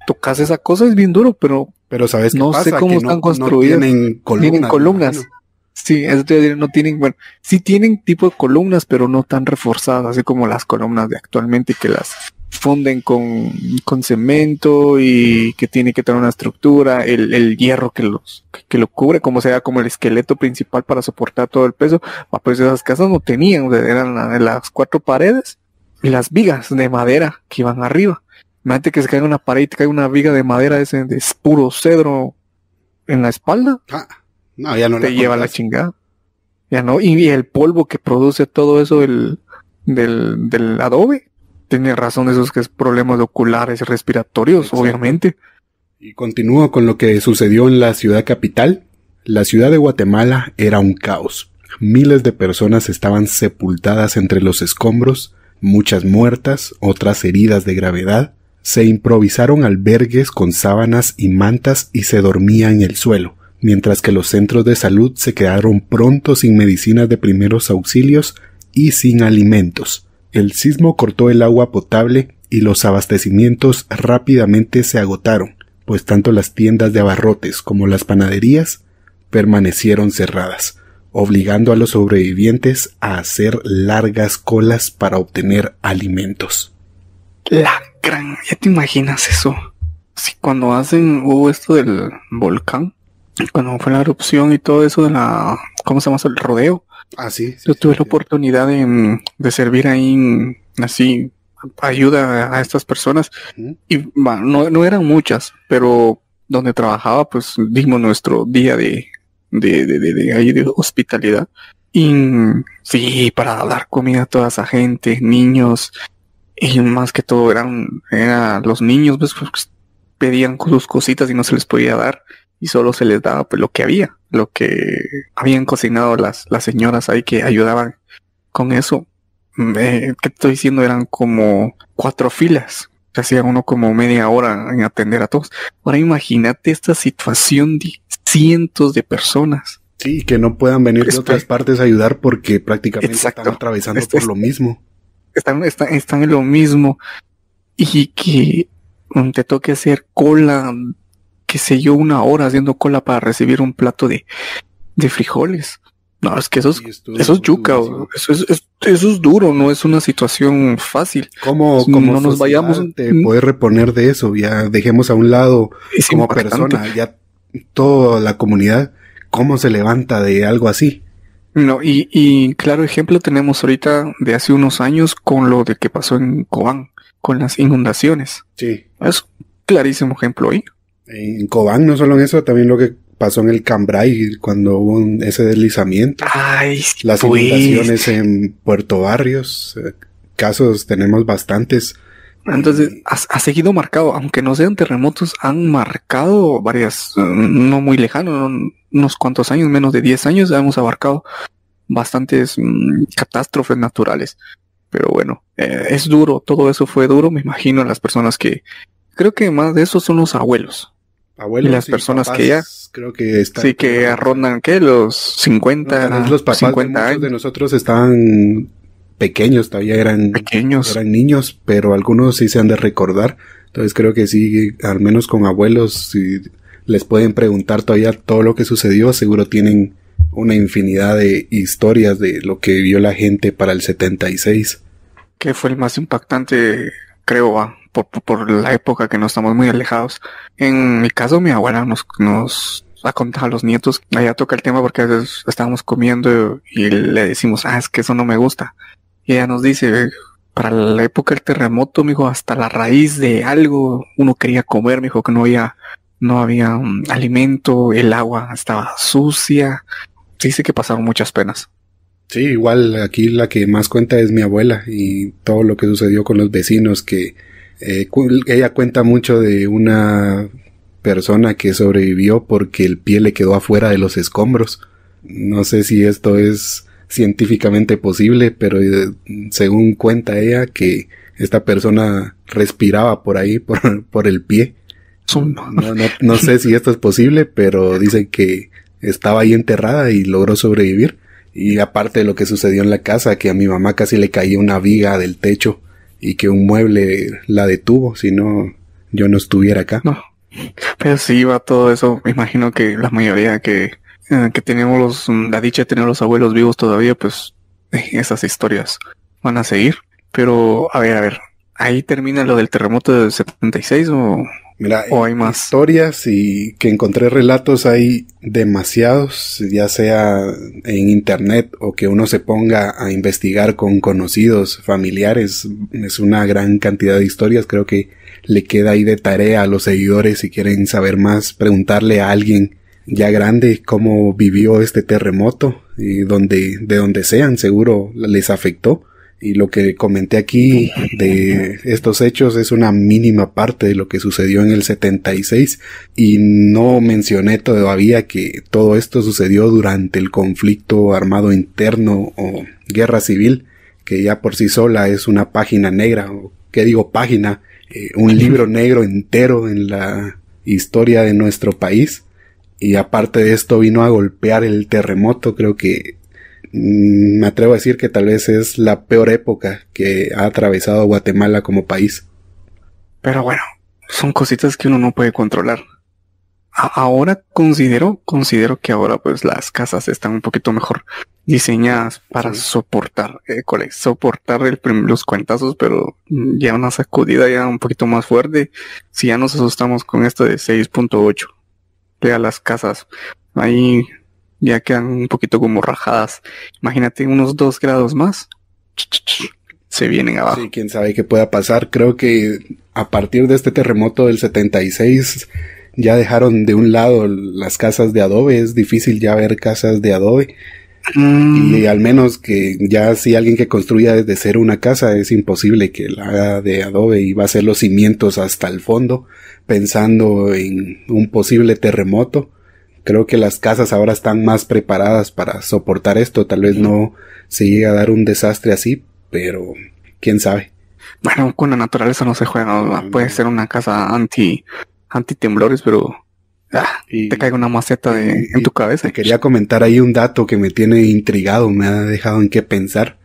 tocas esa cosa es bien duro, pero sabes qué no pasa, sé cómo que están no construidas. tienen columnas. Tienen columnas. Sí, eso te digo, no tienen, bueno, sí tienen tipo de columnas, pero no tan reforzadas, así como las columnas de actualmente, que las funden con cemento y que tiene que tener una estructura, el hierro que lo cubre, como sea, como el esqueleto principal para soportar todo el peso. Pues esas casas no tenían, o sea, eran las 4 paredes y las vigas de madera que iban arriba. Imagínate que se cae una pared y te cae una viga de madera de puro cedro en la espalda. No, ya no te lleva la chingada. Ya no, y el polvo que produce todo eso del adobe, tiene razón, esos que es problemas oculares y respiratorios. Exacto. Obviamente. Y continúo con lo que sucedió en la ciudad capital. La ciudad de Guatemala era un caos. Miles de personas estaban sepultadas entre los escombros, muchas muertas, otras heridas de gravedad. Se improvisaron albergues con sábanas y mantas y se dormía en el suelo, mientras que los centros de salud se quedaron pronto sin medicinas de primeros auxilios y sin alimentos. El sismo cortó el agua potable y los abastecimientos rápidamente se agotaron, pues tanto las tiendas de abarrotes como las panaderías permanecieron cerradas, obligando a los sobrevivientes a hacer largas colas para obtener alimentos. Ya te imaginas eso. Sí, cuando hubo esto del volcán, cuando fue la erupción y todo eso de ¿cómo se llama eso? El rodeo. Sí. Yo tuve la oportunidad de servir ahí, así, ayuda a estas personas. Y no eran muchas, pero donde trabajaba, pues dimos nuestro día de hospitalidad. Y sí, para dar comida a toda esa gente, niños, y más que todo eran los niños, pues pedían sus cositas y no se les podía dar. Y solo se les daba pues lo que habían cocinado las señoras ahí que ayudaban con eso. ¿Qué te estoy diciendo? Eran como 4 filas. Se hacía uno como media hora en atender a todos. Ahora imagínate esta situación de cientos de personas. Sí, que no puedan venir de otras partes a ayudar porque prácticamente están atravesando por lo mismo. Están en lo mismo. Y que te toque hacer cola, qué sé yo, 1 hora haciendo cola para recibir un plato de frijoles. No, es que eso es yuca, eso es duro, no es una situación fácil. Como no nos vayamos, te puedes reponer de eso, ya dejemos a un lado como persona, ya toda la comunidad, cómo se levanta de algo así. No, y claro ejemplo tenemos ahorita de hace unos años con lo de que pasó en Cobán, con las inundaciones. Sí. Es clarísimo ejemplo ahí. En Cobán, no solo en eso, también lo que pasó en el Cambrai cuando hubo ese deslizamiento. Las inundaciones en Puerto Barrios, casos tenemos bastantes. Entonces, ha seguido marcado, aunque no sean terremotos, han marcado varias, no muy lejanos, unos cuantos años, menos de 10 años, hemos abarcado bastantes catástrofes naturales. Pero bueno, es duro, todo eso fue duro, me imagino a las personas que, creo que más de eso son los abuelos. Y las personas papás, que ya creo que sí que rondan los 50, los papás 50 años de nosotros estaban pequeños, todavía eran niños, pero algunos sí se han de recordar. Entonces creo que sí, al menos con abuelos, si les pueden preguntar todavía todo lo que sucedió, seguro tienen una infinidad de historias de lo que vivió la gente para el 76. Que fue el más impactante, creo, por la época que no estamos muy alejados. En mi caso, mi abuela nos ha contado a los nietos, allá toca el tema porque a veces estábamos comiendo y le decimos, es que eso no me gusta. Y ella nos dice, para la época del terremoto, mijo, hasta la raíz de algo uno quería comer, mijo, que no había alimento, el agua estaba sucia. Dice que pasaron muchas penas. Sí, igual aquí la que más cuenta es mi abuela y todo lo que sucedió con los vecinos que Ella cuenta mucho de una persona que sobrevivió porque el pie le quedó afuera de los escombros. No sé si esto es científicamente posible, pero según cuenta ella que esta persona respiraba por ahí, por el pie. No sé si esto es posible, pero dicen que estaba ahí enterrada y logró sobrevivir. Y aparte de lo que sucedió en la casa, que a mi mamá casi le caía una viga del techo y que un mueble la detuvo, si no, yo no estuviera acá. No, pero sí va todo eso. Me imagino que la mayoría que tenemos la dicha de tener los abuelos vivos todavía, pues esas historias van a seguir. Pero, a ver, ¿ahí termina lo del terremoto del 76 Mira, o hay más? Historias y que encontré relatos hay demasiados, ya sea en internet o que uno se ponga a investigar con conocidos, familiares. Es una gran cantidad de historias. Creo que le queda ahí de tarea a los seguidores, si quieren saber más, preguntarle a alguien ya grande cómo vivió este terremoto y de donde sean, seguro les afectó. Y lo que comenté aquí de estos hechos es una mínima parte de lo que sucedió en el 76 y no mencioné todavía que todo esto sucedió durante el conflicto armado interno o guerra civil, que ya por sí sola es una página negra, o qué digo página, un libro negro entero en la historia de nuestro país. Y aparte de esto vino a golpear el terremoto. Creo que me atrevo a decir que tal vez es la peor época que ha atravesado Guatemala como país. Pero bueno, son cositas que uno no puede controlar. Ahora considero que ahora pues las casas están un poquito mejor diseñadas para soportar los cuentazos, pero ya una sacudida ya un poquito más fuerte. Si ya nos asustamos con esto de 6.8, ya las casas ahí ya quedan un poquito como rajadas. Imagínate unos 2 grados más, se vienen abajo. Sí, quién sabe qué pueda pasar. Creo que a partir de este terremoto del 76 ya dejaron de un lado las casas de adobe. Es difícil ya ver casas de adobe. Y al menos que ya si alguien que construya desde cero una casa, es imposible que la haga de adobe y va a hacer los cimientos hasta el fondo pensando en un posible terremoto. Creo que las casas ahora están más preparadas para soportar esto. Tal vez no se llegue a dar un desastre así, pero quién sabe. Bueno, con la naturaleza no se juega, ¿no? Puede ser una casa anti temblores, pero te caiga una maceta en tu cabeza. Quería comentar ahí un dato que me tiene intrigado, me ha dejado en qué pensar.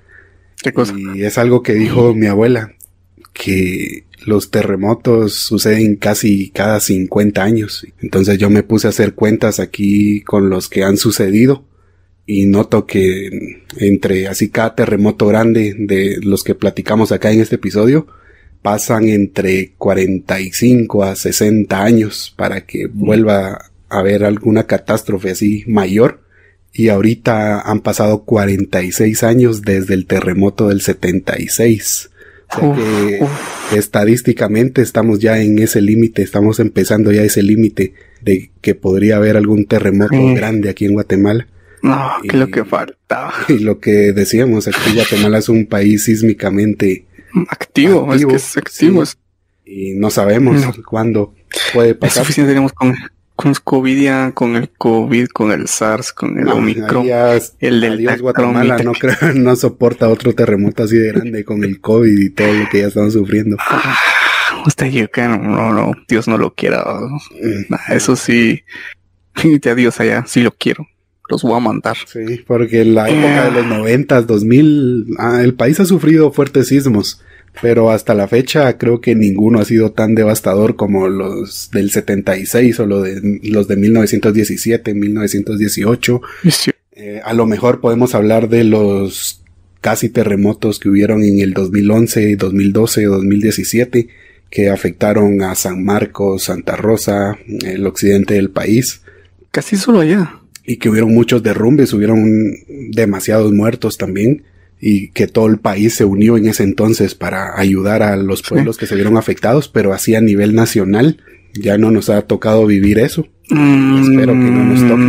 ¿Qué cosa? Y es algo que dijo mi abuela, que los terremotos suceden casi cada 50 años. Entonces yo me puse a hacer cuentas aquí con los que han sucedido y noto que entre así cada terremoto grande de los que platicamos acá en este episodio pasan entre 45 a 60 años para que vuelva a haber alguna catástrofe así mayor. Y ahorita han pasado 46 años desde el terremoto del 76. O sea que estadísticamente estamos ya en ese límite, estamos empezando ya ese límite de que podría haber algún terremoto grande aquí en Guatemala. No, que lo que faltaba. Y lo que decíamos, aquí Guatemala es un país sísmicamente activo. Es que es activo. Sí. Y no sabemos cuándo puede pasar. Es suficiente tenemos con COVID, con el COVID, con el SARS, con el Omicron, el Delta. Guatemala no soporta otro terremoto así de grande con el COVID y todo lo que ya están sufriendo. Usted yo que no, Dios no lo quiera. Eso sí, pídete a Dios allá, sí lo quiero. Los voy a mandar. Sí, porque en la época de los 90, 2000, el país ha sufrido fuertes sismos, pero hasta la fecha creo que ninguno ha sido tan devastador como los del 76 o los de 1917, 1918. Sí. A lo mejor podemos hablar de los casi terremotos que hubieron en el 2011, 2012 o 2017, que afectaron a San Marcos, Santa Rosa, el occidente del país. Casi solo allá. Y que hubieron muchos derrumbes, hubieron demasiados muertos también, y que todo el país se unió en ese entonces para ayudar a los pueblos que se vieron afectados, pero así a nivel nacional ya no nos ha tocado vivir eso. Espero que no nos toque.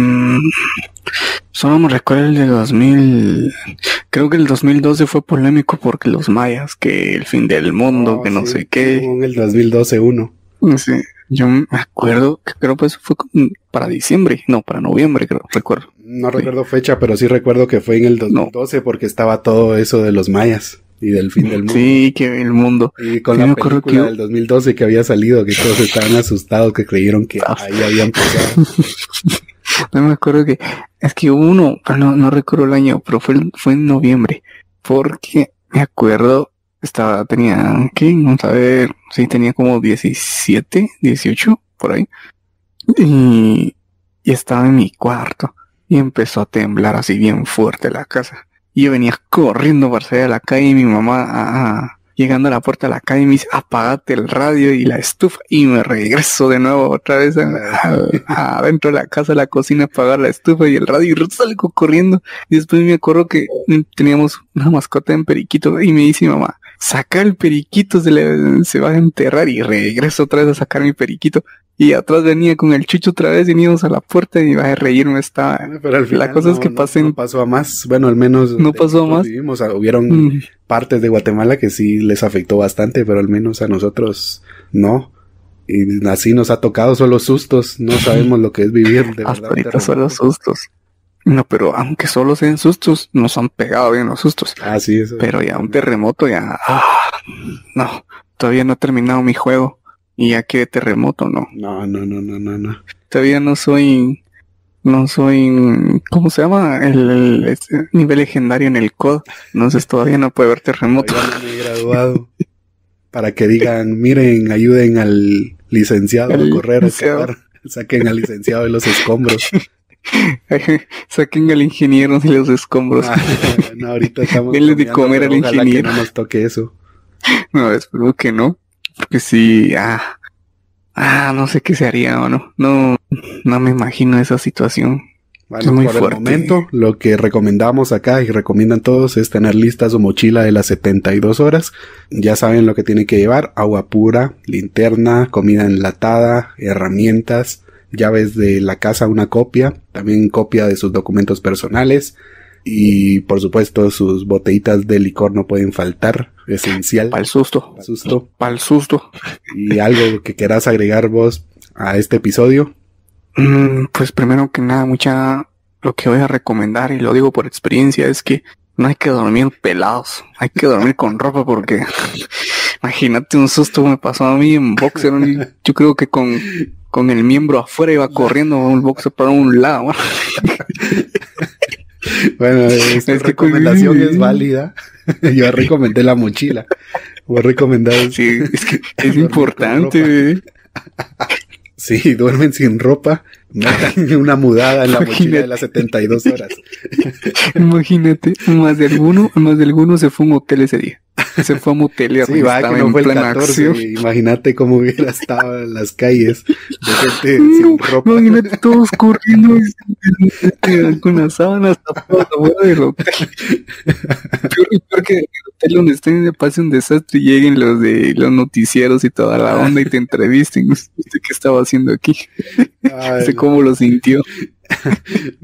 Solo me recuerdo el de Creo que el 2012 fue polémico porque los mayas, que el fin del mundo, que no sé qué. En el 2012 uno. Sí, yo me acuerdo que creo que eso fue para diciembre, no, para noviembre, creo, recuerdo. No recuerdo fecha, pero sí recuerdo que fue en el 2012 porque estaba todo eso de los mayas y del fin del mundo. Sí, que el mundo. Y con la película del 2012 que había salido, que todos estaban asustados, que creyeron que ahí habían empezado. No me acuerdo que... Es que hubo uno, no recuerdo el año, pero fue en noviembre. Porque me acuerdo, tenía, ¿qué? Vamos a ver, sí, tenía como 17, 18, por ahí. Y estaba en mi cuarto. Y empezó a temblar así bien fuerte la casa. Y yo venía corriendo para salir a la calle y mi mamá... llegando a la puerta de la calle me dice, apagate el radio y la estufa, y me regreso de nuevo otra vez adentro de la casa, a la cocina, a apagar la estufa y el radio, y salgo corriendo. Y después me acuerdo que teníamos una mascota en periquito y me dice mi mamá, saca el periquito, se va a enterrar, y regreso otra vez a sacar mi periquito. Y atrás venía con el chucho otra vez y veníamos a la puerta y iba a reírme. Pero al final la cosa es que no pasó a más. Bueno, al menos no pasó a más. Hubieron partes de Guatemala que sí les afectó bastante, pero al menos a nosotros no. Y así nos ha tocado solo sustos. No sabemos lo que es vivir de verdad. Hasta ahorita solo sustos. No, pero aunque solo sean sustos, nos han pegado bien los sustos. Sí, eso. Pero ya un terremoto ya... no, todavía no he terminado mi juego. Y ya que terremoto, no. No. Todavía no soy, ¿cómo se llama? El nivel legendario en el COD. Entonces todavía no puede haber terremoto. Todavía no me he graduado. Para que digan, miren, ayuden al licenciado a correr, a sacar. Saquen al licenciado de los escombros. Saquen al ingeniero de los escombros. No, ahorita estamos... Denle de comer al ingeniero. Que no nos toque eso. No, espero que no. Porque sí, no sé qué se haría o no. No me imagino esa situación. Bueno, es muy por fuerte. El momento, lo que recomendamos acá y recomiendan todos es tener lista su mochila de las 72 horas. Ya saben lo que tienen que llevar: agua pura, linterna, comida enlatada, herramientas, llaves de la casa, una copia, también copia de sus documentos personales. Y por supuesto sus botellitas de licor no pueden faltar, esencial. Para el susto. Para el susto. ¿Y algo que quieras agregar vos a este episodio? Pues primero que nada, lo que voy a recomendar, y lo digo por experiencia, es que no hay que dormir pelados, hay que dormir con ropa, porque imagínate un susto me pasó a mí en boxer. Yo creo que con el miembro afuera iba corriendo un boxer para un lado. Bueno, esta recomendación es válida. Yo recomendé la mochila. Vos recomendás. Sí, es que es importante. Sí, duermen sin ropa. Metan una mudada en la mochila de las 72 horas. Imagínate, más de alguno se fue a un hotel ese día. Se fue a motelear. Sí, va, que no fue el 14. Imagínate cómo hubiera estado en las calles de gente sin ropa. Imagínate todos corriendo con las sábanas tapadas afuera del hotel. Peor que el hotel donde estén le pase un desastre y lleguen los de los noticieros y toda la onda y te entrevisten. ¿Usted qué estaba haciendo aquí? Sé cómo lo sintió.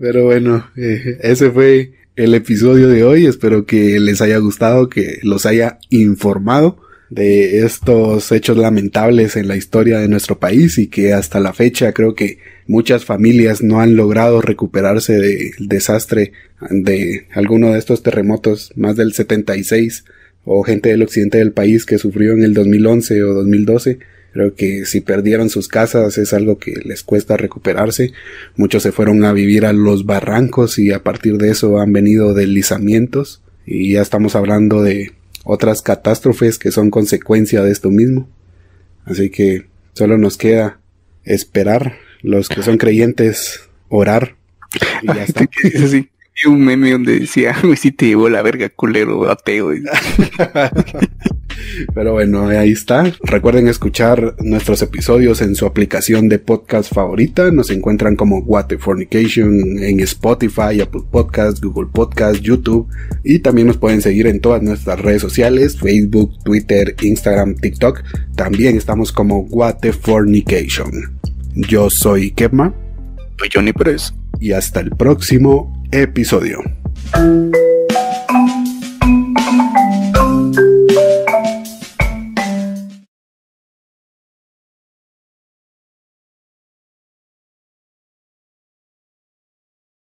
Pero bueno, ese fue el episodio de hoy. Espero que les haya gustado, que los haya informado de estos hechos lamentables en la historia de nuestro país, y que hasta la fecha creo que muchas familias no han logrado recuperarse del desastre de alguno de estos terremotos, más del 76, o gente del occidente del país que sufrió en el 2011 o 2012. Creo que si perdieron sus casas es algo que les cuesta recuperarse. Muchos se fueron a vivir a los barrancos y a partir de eso han venido deslizamientos. Y ya estamos hablando de otras catástrofes que son consecuencia de esto mismo. Así que solo nos queda esperar, los que son creyentes, orar. Y ya está. Sí. Y un meme donde decía, si te llevó la verga, culero, ateo. Pero bueno, ahí está. Recuerden escuchar nuestros episodios en su aplicación de podcast favorita. Nos encuentran como What the Fornication en Spotify, Apple Podcast, Google Podcast, YouTube. Y también nos pueden seguir en todas nuestras redes sociales: Facebook, Twitter, Instagram, TikTok. También estamos como What the Fornication. Yo soy Kepma. Soy Johnny Press. Y hasta el próximo episodio.